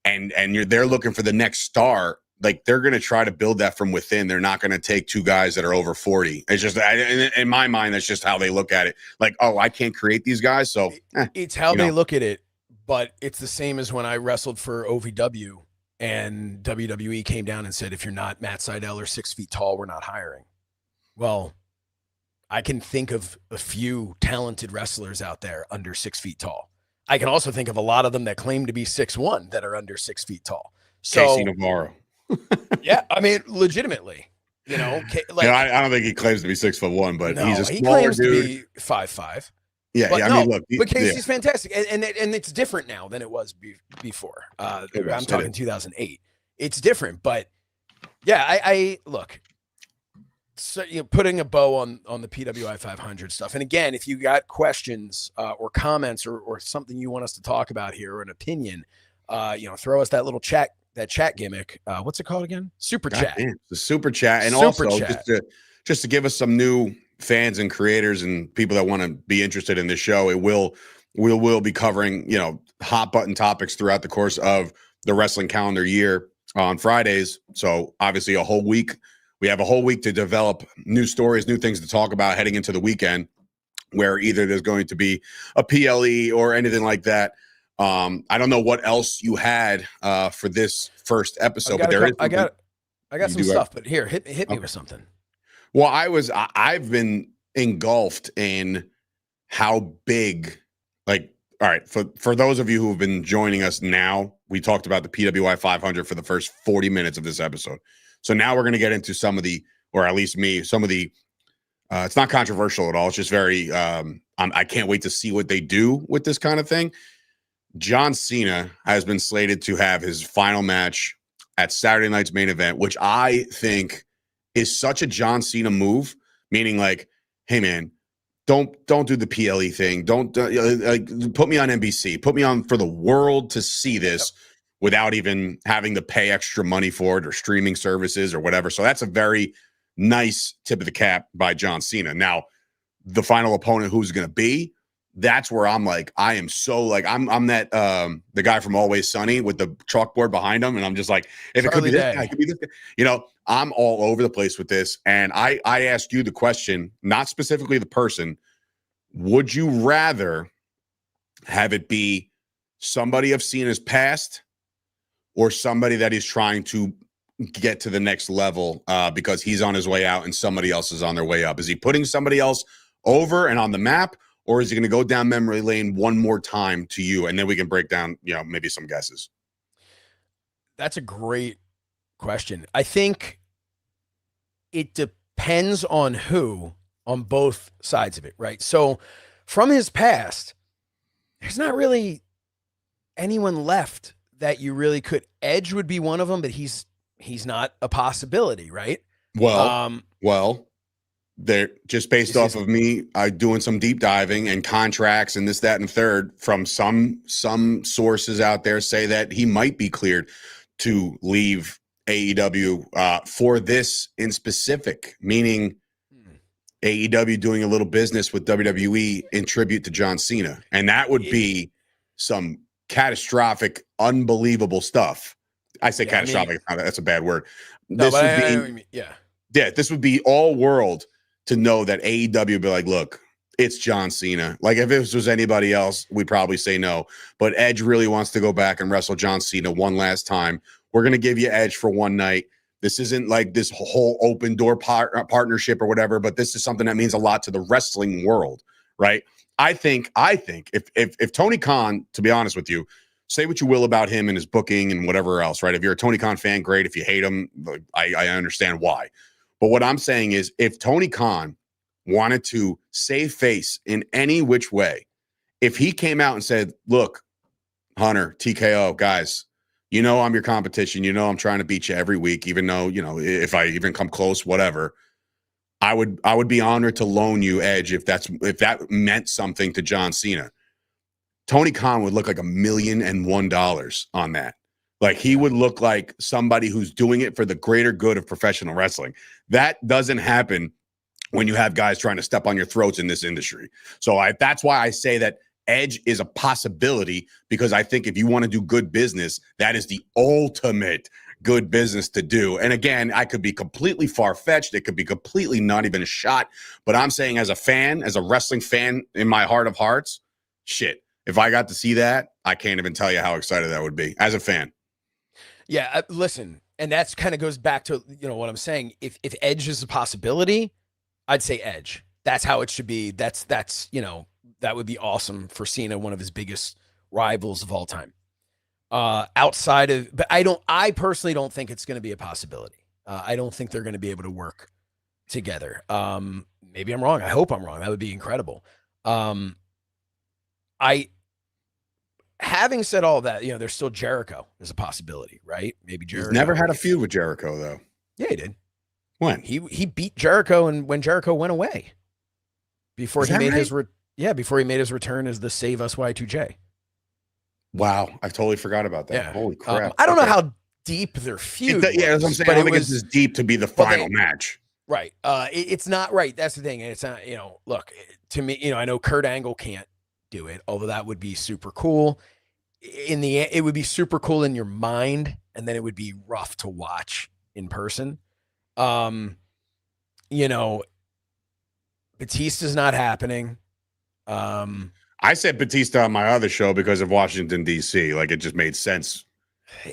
and they're looking for the next star, like they're going to try to build that from within. They're not going to take two guys that are over 40. It's just in my mind, that's just how they look at it. Like, oh, I can't create these guys. So it's how they look at it. But it's the same as when I wrestled for OVW and WWE came down and said, if you're not Matt Sydal or 6 feet tall, we're not hiring. Well, I can think of a few talented wrestlers out there under 6 feet tall. I can also think of a lot of them that claim to be 6'1" that are under 6 feet tall. So, Casey Navarro. Yeah, I mean, legitimately, like I don't think he claims to be 6'1", but he's a smaller he claims dude. To be 5'5". Yeah, but I mean, look, but Casey's fantastic, and it's different now than it was before. I'm talking 2008. It's different, but yeah, I look. So putting a bow on the PWI 500 stuff, and again, if you got questions or comments or something you want us to talk about here or an opinion, throw us that little chat gimmick. What's it called again? Super chat. The super chat, and also just to give us some new fans and creators and people that want to be interested in the show. We'll be covering hot button topics throughout the course of the wrestling calendar year on Fridays. So obviously a whole week. We have a whole week to develop new stories, new things to talk about heading into the weekend, where either there's going to be a PLE or anything like that. I don't know what else you had for this first episode, but I got some stuff. But here, hit me with something. Well, I've been engulfed in how big, like, all right, for those of you who have been joining us now, we talked about the PWI 500 for the first 40 minutes of this episode. So now we're going to get into some of the, or at least me, some of the, it's not controversial at all. It's just very, I can't wait to see what they do with this kind of thing. John Cena has been slated to have his final match at Saturday night's main event, which I think is such a John Cena move, meaning like, hey man, don't do the PLE thing. Don't put me on NBC, put me on for the world to see this. Yep. Without even having to pay extra money for it or streaming services or whatever. So that's a very nice tip of the cap by John Cena. Now, the final opponent, who's going to be, that's where I'm like, I am so like, I'm that, the guy from Always Sunny with the chalkboard behind him. And I'm just like, if it could be this guy, it could be this guy. I'm all over the place with this. And I asked you the question, not specifically the person, would you rather have it be somebody of Cena's past or somebody that he's trying to get to the next level because he's on his way out and somebody else is on their way up? Is he putting somebody else over and on the map, or is he going to go down memory lane one more time to you? And then we can break down, maybe some guesses. That's a great question. I think it depends on who on both sides of it, right? So from his past, there's not really anyone left that you really could. Edge would be one of them, but he's not a possibility, right? Well, they're just based off of me doing some deep diving and contracts and this, that, and third from some sources out there say that he might be cleared to leave AEW for this in specific, meaning AEW doing a little business with WWE in tribute to John Cena. And that would be some catastrophic, unbelievable stuff. I say catastrophic. That's a bad word. This would be all world to know that AEW would be like, look, it's John Cena. Like, if this was anybody else, we'd probably say no. But Edge really wants to go back and wrestle John Cena one last time. We're going to give you Edge for one night. This isn't like this whole open door partnership or whatever, but this is something that means a lot to the wrestling world, right? I think if Tony Khan, to be honest with you, say what you will about him and his booking and whatever else, right? If you're a Tony Khan fan, great. If you hate him, I understand why. But what I'm saying is, if Tony Khan wanted to save face in any which way, if he came out and said, look, Hunter, TKO, guys, you know I'm your competition. You know I'm trying to beat you every week, even though, you know, if I even come close, whatever. I would be honored to loan you Edge if that meant something to John Cena. Tony Khan would look like $1,001,001 on that. Like, he would look like somebody who's doing it for the greater good of professional wrestling. That doesn't happen when you have guys trying to step on your throats in this industry. So that's why I say that Edge is a possibility, because I think if you want to do good business, that is the ultimate good business to do. And again, I could be completely far-fetched. It could be completely not even a shot. But I'm saying, as a fan, as a wrestling fan in my heart of hearts, shit, if I got to see that, I can't even tell you how excited that would be as a fan. Yeah, listen, and that's kind of goes back to, you know, what I'm saying. If Edge is a possibility, I'd say Edge. That's how it should be. That's you know, that would be awesome for Cena, one of his biggest rivals of all time. Outside of, but I personally don't think it's going to be a possibility. I don't think they're going to be able to work together. Maybe I'm wrong. I hope I'm wrong. That would be incredible. Having said all that, you know, there's still Jericho as a possibility, right? Maybe Jericho. He's never had a feud with Jericho, though. Yeah, he did. When? He beat Jericho, and when Jericho went away, before he made his return as the Save Us Y2J. Wow, I totally forgot about that. Yeah. Holy crap! I don't know how deep their feud. Yeah, that's what I'm saying. I don't think it's as deep to be the final match. Right. It's not right. That's the thing. It's not. You know, look, to me, you know, I know Kurt Angle can't do it, although that would be super cool. In the end, it would be super cool in your mind, and then it would be rough to watch in person. You know, Batista's not happening. I said Batista on my other show because of Washington, D.C. Like, it just made sense,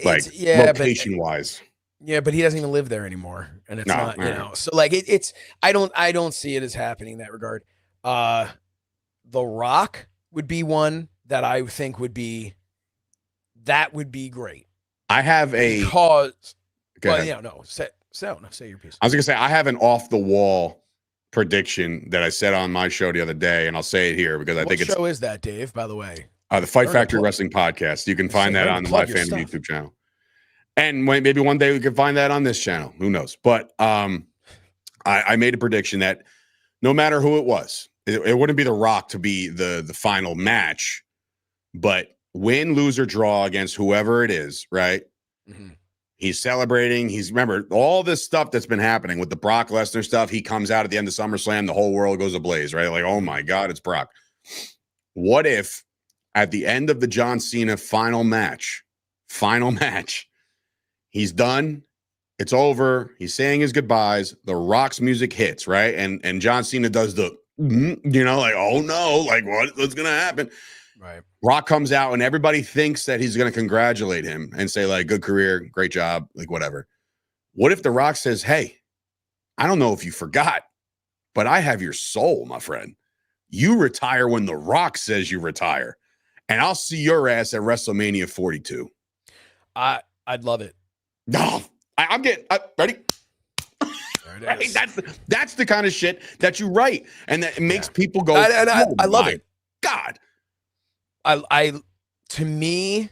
like, location wise. Yeah, but he doesn't even live there anymore, and it's not, you know. So like, it's I don't see it as happening in that regard. The Rock would be one that I think would be great. I have a cause. Well, yeah, no, say your piece. I was gonna say, I have an off the wall prediction that I said on my show the other day, and I'll say it here because I think it's. What show is that, Dave? By the way, the Fight Factory Wrestling Podcast. You can find that on the My Fandom YouTube channel, and maybe one day we can find that on this channel. Who knows? But I made a prediction that no matter who it was, it wouldn't be The Rock to be the final match, but win, lose, or draw against whoever it is, right? Mm-hmm. He's celebrating. Remember all this stuff that's been happening with the Brock Lesnar stuff. He comes out at the end of SummerSlam, the whole world goes ablaze, right? Like, oh my God, it's Brock. What if at the end of the John Cena final match, he's done. It's over. He's saying his goodbyes. The Rock's music hits, right? And John Cena does the, you know, like, oh no, like what's going to happen? Right. Rock comes out and everybody thinks that he's going to congratulate him and say, like, good career, great job, like whatever. What if The Rock says, hey, I don't know if you forgot, but I have your soul, my friend. You retire when The Rock says you retire, and I'll see your ass at WrestleMania 42. I'd love it. No, I'm getting ready. Right? That's the kind of shit that you write, and that it makes people go. I love it. God. To me,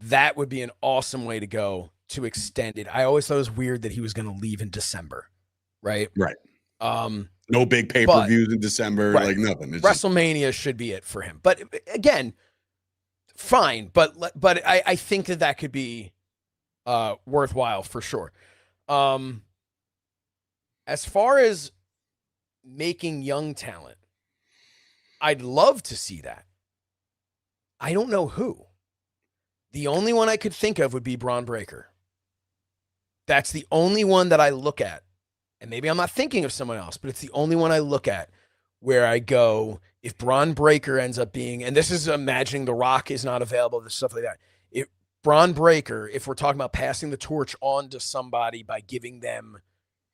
that would be an awesome way to go to extend it. I always thought it was weird that he was going to leave in December, right? Right. No big pay-per-views in December, right. Like nothing. It's WrestleMania should be it for him. But again, fine. But I think that could be worthwhile for sure. As far as making young talent, I'd love to see that. I don't know who. The only one I could think of would be Braun Breaker. That's the only one that I look at and maybe I'm not thinking of someone else, but it's the only one I look at where I go, if Braun Breaker ends up being, and this is imagining The Rock is not available, this stuff like that. If Braun Breaker, if we're talking about passing the torch on to somebody by giving them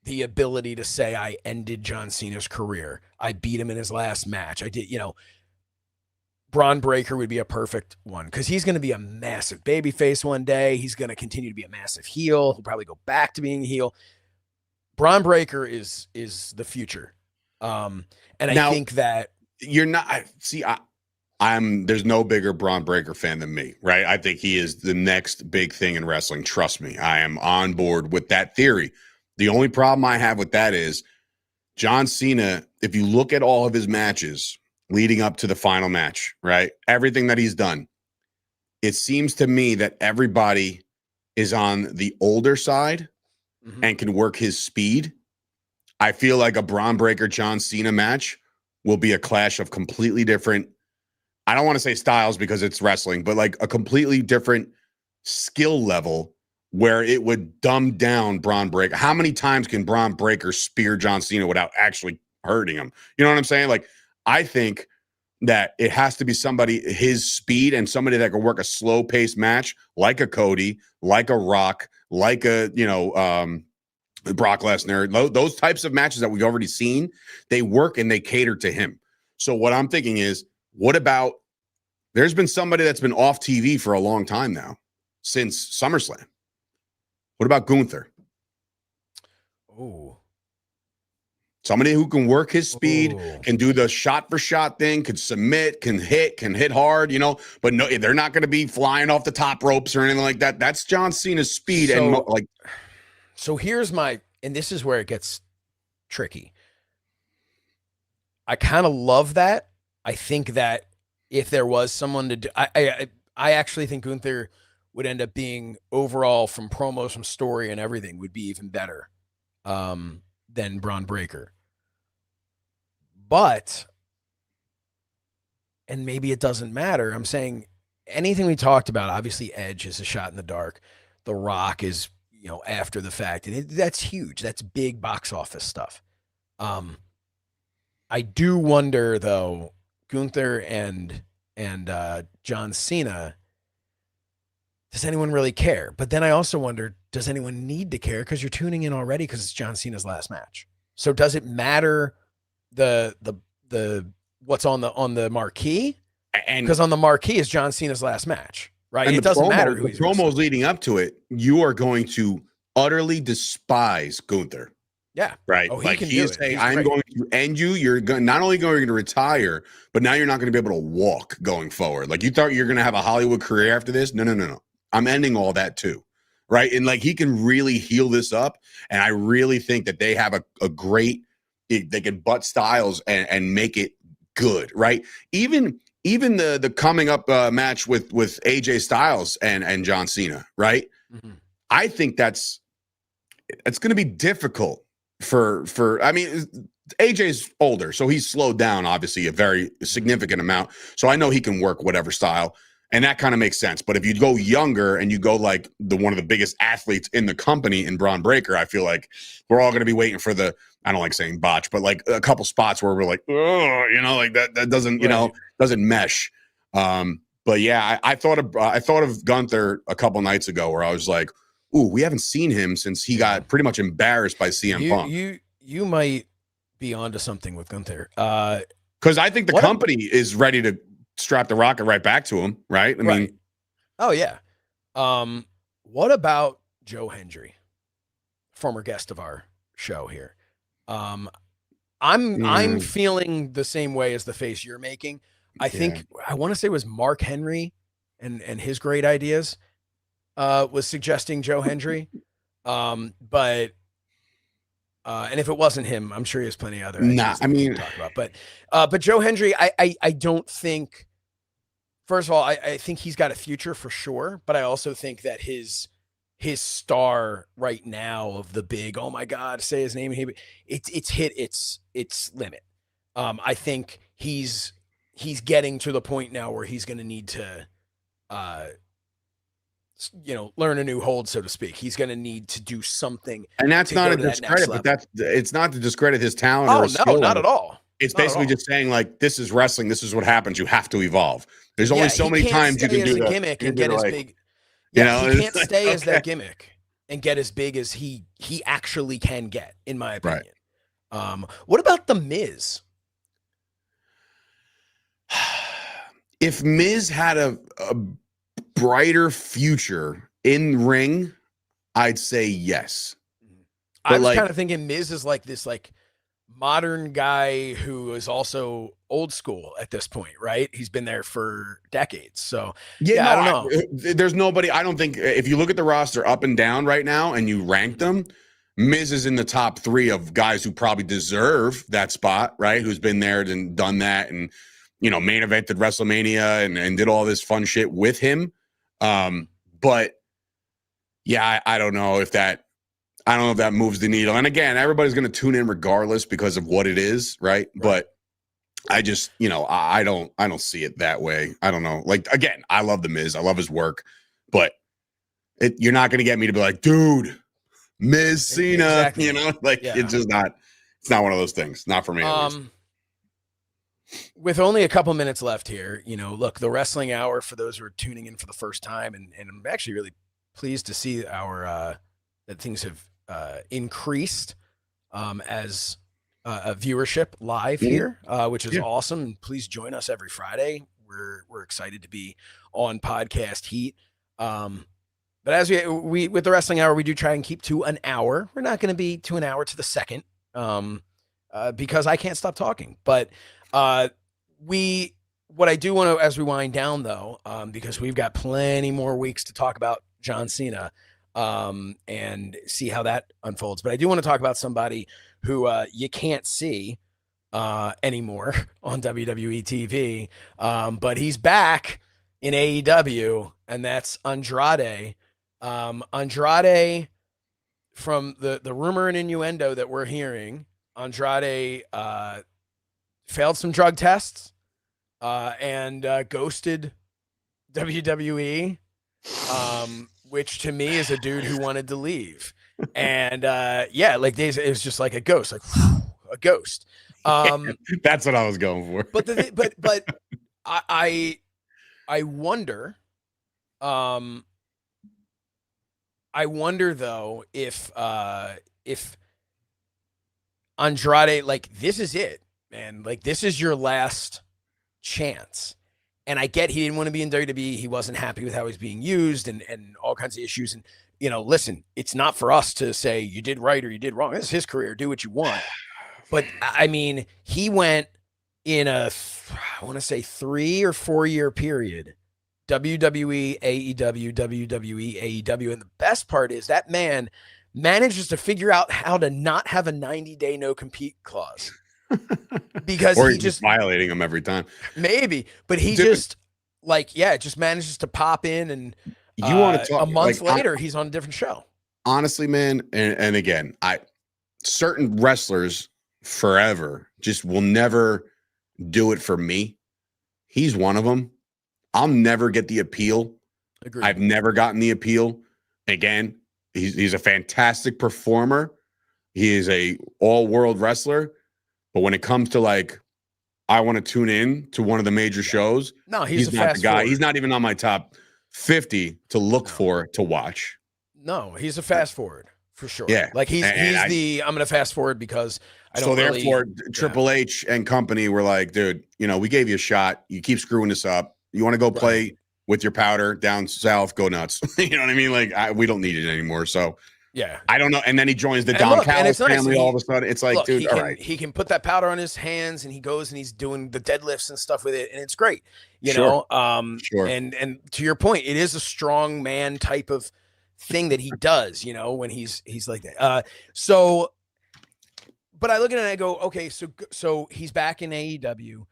the ability to say, I ended John Cena's career, I beat him in his last match, I did, Braun Breaker would be a perfect one because he's going to be a massive babyface one day. He's going to continue to be a massive heel. He'll probably go back to being a heel. Braun Breaker is the future. And now, I think that you're not I'm there's no bigger Braun Breaker fan than me, right? I think he is the next big thing in wrestling. Trust me, I am on board with that theory. The only problem I have with that is John Cena, if you look at all of his matches leading up to the final match, right? Everything that he's done, it seems to me that everybody is on the older side and can work his speed. I feel like a Braun Breaker John Cena match will be a clash of completely different, I don't want to say styles because it's wrestling, but like a completely different skill level where it would dumb down Braun Breaker. How many times can Braun Breaker spear John Cena without actually hurting him? You know what I'm saying? Like, I think that it has to be somebody his speed and somebody that can work a slow paced match like a Cody, like a Rock, like a, Brock Lesnar. Those types of matches that we've already seen, they work and they cater to him. So what I'm thinking is, what about, there's been somebody that's been off TV for a long time now, since SummerSlam. What about Gunther? Oh, somebody who can work his speed, can do the shot for shot thing, can submit, can hit hard, but no, they're not going to be flying off the top ropes or anything like that. That's John Cena's speed. So here's and this is where it gets tricky. I kind of love that. I think that if there was someone to do, I actually think Gunther would end up being overall from promos, from story and everything would be even better than Braun Breaker. But, and maybe it doesn't matter, I'm saying anything we talked about, obviously Edge is a shot in the dark. The Rock is, after the fact. And that's huge. That's big box office stuff. I do wonder, though, Gunther and John Cena, does anyone really care? But then I also wonder, does anyone need to care? Because you're tuning in already because it's John Cena's last match. So does it matter the what's on the marquee? And because on the marquee is John Cena's last match, right? And it doesn't matter who the he's promos leading up to it, you are going to utterly despise Gunther. Yeah. Right. Oh, he's saying, I'm going to end you. You're not only going to retire, but now you're not going to be able to walk going forward. Like, you thought you're going to have a Hollywood career after this? No. I'm ending all that too. Right. And like, he can really heal this up. And I really think that they have a great, they can butt Styles and make it good. Right. Even the coming up match with AJ Styles and John Cena. Right. Mm-hmm. I think it's going to be difficult for AJ's older, so he's slowed down obviously a very significant amount. So I know he can work whatever style, and that kind of makes sense. But if you go younger and you go like one of the biggest athletes in the company in Braun Breaker, I feel like we're all going to be waiting for I don't like saying botch, but like a couple spots where we're like, oh, like that doesn't, doesn't mesh. But yeah, I thought of Gunther a couple nights ago where I was like, ooh, we haven't seen him since he got pretty much embarrassed by CM Punk. You might be onto something with Gunther. Because I think the company is ready to strap the rocket right back to him, right? I mean, oh yeah. What about Joe Hendry, former guest of our show here? I'm feeling the same way as the face you're making. I think I want to say it was Mark Henry and his great ideas. Was suggesting Joe Hendry. But and if it wasn't him, I'm sure he has plenty of other ideas to talk about. But Joe Hendry, I don't think, first of all, I think he's got a future for sure, but I also think that his star right now of the big, oh my God, say his name, it's hit its limit. I think he's getting to the point now where he's going to need to learn a new hold, so to speak. He's going to need to do something. And that's not a discredit, but it's not to discredit his talent or his skill. No, not at all. It's basically just saying, like, this is wrestling. This is what happens. You have to evolve. There's only so many times you can do a gimmick and get as big. Yeah, he can't stay as that gimmick and get as big as he actually can get, in my opinion. Right. What about the Miz? If Miz had a brighter future in ring, I'd say yes. But I was kind of thinking Miz is like this modern guy who is also old school at this point, right? He's been there for decades. So I don't know. There's nobody. I don't think if you look at the roster up and down right now and you rank them, Miz is in the top 3 of guys who probably deserve that spot, right? Who's been there and done that and, main evented WrestleMania and did all this fun shit with him. But yeah, I don't know if that moves the needle. And again, everybody's going to tune in regardless because of what it is, right? But I just, I don't see it that way. I don't know. Like, again, I love the Miz. I love his work, but you're not going to get me to be like, dude, Miz Cena, exactly. It's just not. It's not one of those things. Not for me. With only a couple minutes left here, look, the Wrestling Hour, for those who are tuning in for the first time, and I'm actually really pleased to see that things have increased as a viewership live here, which is awesome. And please join us every Friday. We're excited to be on Podcast Heat. But as we with the Wrestling Hour, we do try and keep to an hour. We're not going to be to an hour to the second because I can't stop talking. But what I do want to, as we wind down though, because we've got plenty more weeks to talk about John Cena and see how that unfolds. But I do want to talk about somebody who you can't see anymore on WWE TV, but he's back in AEW, and that's Andrade. Andrade, from the rumor and innuendo that we're hearing, Andrade failed some drug tests and ghosted WWE, which to me is a dude who wanted to leave. And it was just like a ghost, a ghost. That's what I was going for. But I wonder. I wonder though if Andrade, this is it, man. This is your last chance. And I get he didn't want to be in WWE. He wasn't happy with how he's being used and all kinds of issues. And, listen, it's not for us to say you did right or you did wrong. This is his career. Do what you want. But, I mean, he went in I want to say 3 or 4 year period, WWE, AEW, WWE, AEW. And the best part is that man manages to figure out how to not have a 90-day no-compete clause. Because or he's just violating them every time. Maybe, but he just manages to pop in, and you want to talk a month later he's on a different show. Honestly, man, and again, certain wrestlers forever just will never do it for me. He's one of them. I'll never get the appeal. Agreed. I've never gotten the appeal. Again, he's a fantastic performer. He is a all-world wrestler. But when it comes to I want to tune in to one of the major shows, no, he's not the guy. Forward. He's not even on my top 50 to look for to watch. No, he's a fast forward for sure. Yeah, I'm going to fast forward because I don't. So therefore, Triple H and company were like, dude, we gave you a shot. You keep screwing this up. You want to go play with your powder down south? Go nuts. You know what I mean? We don't need it anymore. So. Yeah, I don't know. And then he joins the Don Callis family all of a sudden. It's like, dude, all right. He can put that powder on his hands, and he goes and he's doing the deadlifts and stuff with it, and it's great. You know? Sure. And to your point, it is a strong man type of thing that he does, when he's like that. But I look at it and I go, okay, so he's back in AEW,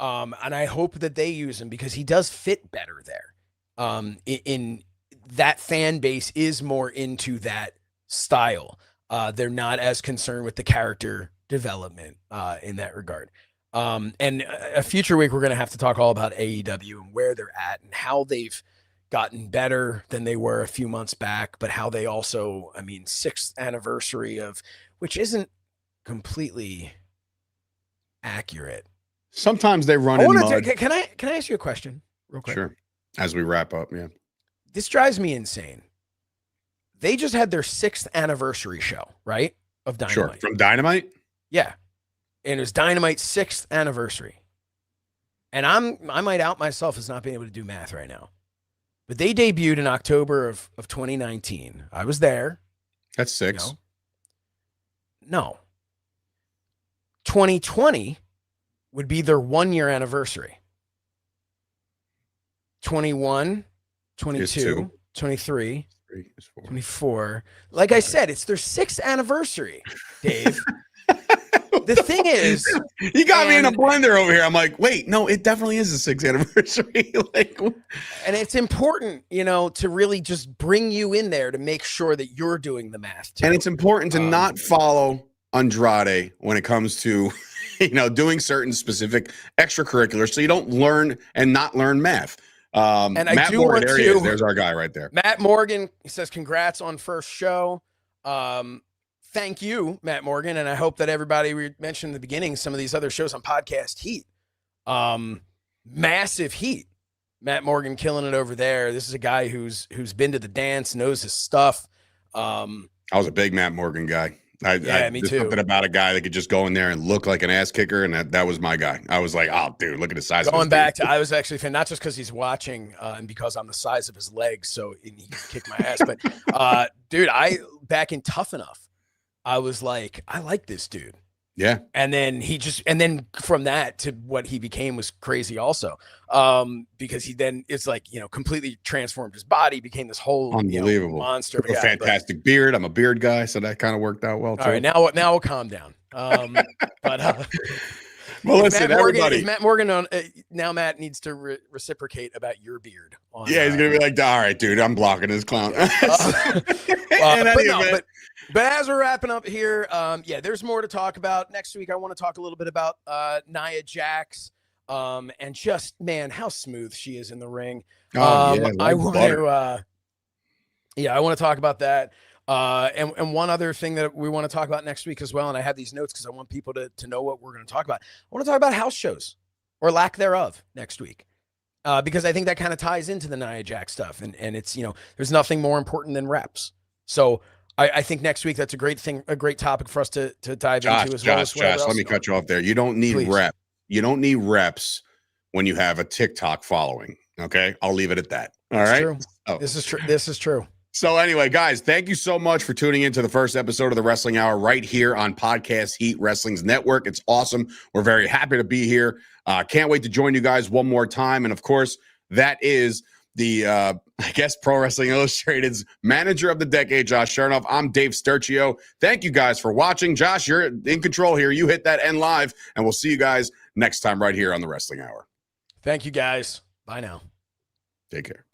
and I hope that they use him because he does fit better there. In that fan base is more into that style. They're not as concerned with the character development in that regard. And a future week, we're going to have to talk all about AEW and where they're at and how they've gotten better than they were a few months back, but how they also, 6th anniversary of, which isn't completely accurate. Sometimes they run in mud. Can I ask you a question real quick? Sure. As we wrap up, yeah. This drives me insane. They just had their 6th anniversary show, right? Of Dynamite. Sure. From Dynamite? Yeah. And it was Dynamite's 6th anniversary. And I might out myself as not being able to do math right now. But they debuted in October of 2019. I was there. That's 6. No. 2020 would be their 1-year anniversary. 21, 22, 23, 24. Like I said, it's their 6th anniversary, Dave. The thing is, you got me in a blender over here. I'm like, wait, no, it definitely is the 6th anniversary. And it's important, to really just bring you in there to make sure that you're doing the math too. And it's important to not follow Andrade when it comes to, doing certain specific extracurriculars, so you don't learn and not learn math. And I Matt do Morgan, want to. There's our guy right there. Matt Morgan, he says, congrats on first show. Thank you, Matt Morgan. And I hope that everybody, we mentioned in the beginning, some of these other shows on Podcast Heat, massive heat. Matt Morgan killing it over there. This is a guy who's been to the dance, knows his stuff. I was a big Matt Morgan guy. Me too. Something about a guy that could just go in there and look like an ass kicker, and that was my guy. I was like, oh, dude, look at the size. Going back to, I was actually a fan, not just because he's watching and because I'm the size of his legs, so he can kick my ass. But dude, back in Tough Enough, I was like, I like this dude. Yeah. And then from that to what he became was crazy also. Because he then it's like, completely transformed his body, became this whole unbelievable monster. A fantastic beard. I'm a beard guy, so that kind of worked out well too. All right, now we'll calm down. Well, listen, everybody. Is Matt Morgan on now? Matt needs to reciprocate about your beard. He's gonna be like, all right, dude, I'm blocking this clown. But as we're wrapping up here, there's more to talk about. Next week, I want to talk a little bit about Nia Jax, and just, man, how smooth she is in the ring. I want to talk about that. And one other thing that we want to talk about next week as well, and I have these notes because I want people to know what we're going to talk about. I want to talk about house shows or lack thereof next week. Because I think that kind of ties into the Nia Jax stuff. And it's, there's nothing more important than reps. So I think next week that's a great topic for us to dive into as well. Josh, let me cut you off there. You don't need reps. You don't need reps when you have a TikTok following. Okay, I'll leave it at that. All right. True. Oh. This is true. This is true. So anyway, guys, thank you so much for tuning into the first episode of the Wrestling Hour right here on Podcast Heat Wrestling's network. It's awesome. We're very happy to be here. Can't wait to join you guys one more time. And of course, that is the, Pro Wrestling Illustrated's Manager of the Decade, Josh Shernoff. I'm Dave Sturchio. Thank you guys for watching. Josh, you're in control here. You hit that end live, and we'll see you guys next time right here on the Wrestling Hour. Thank you, guys. Bye now. Take care.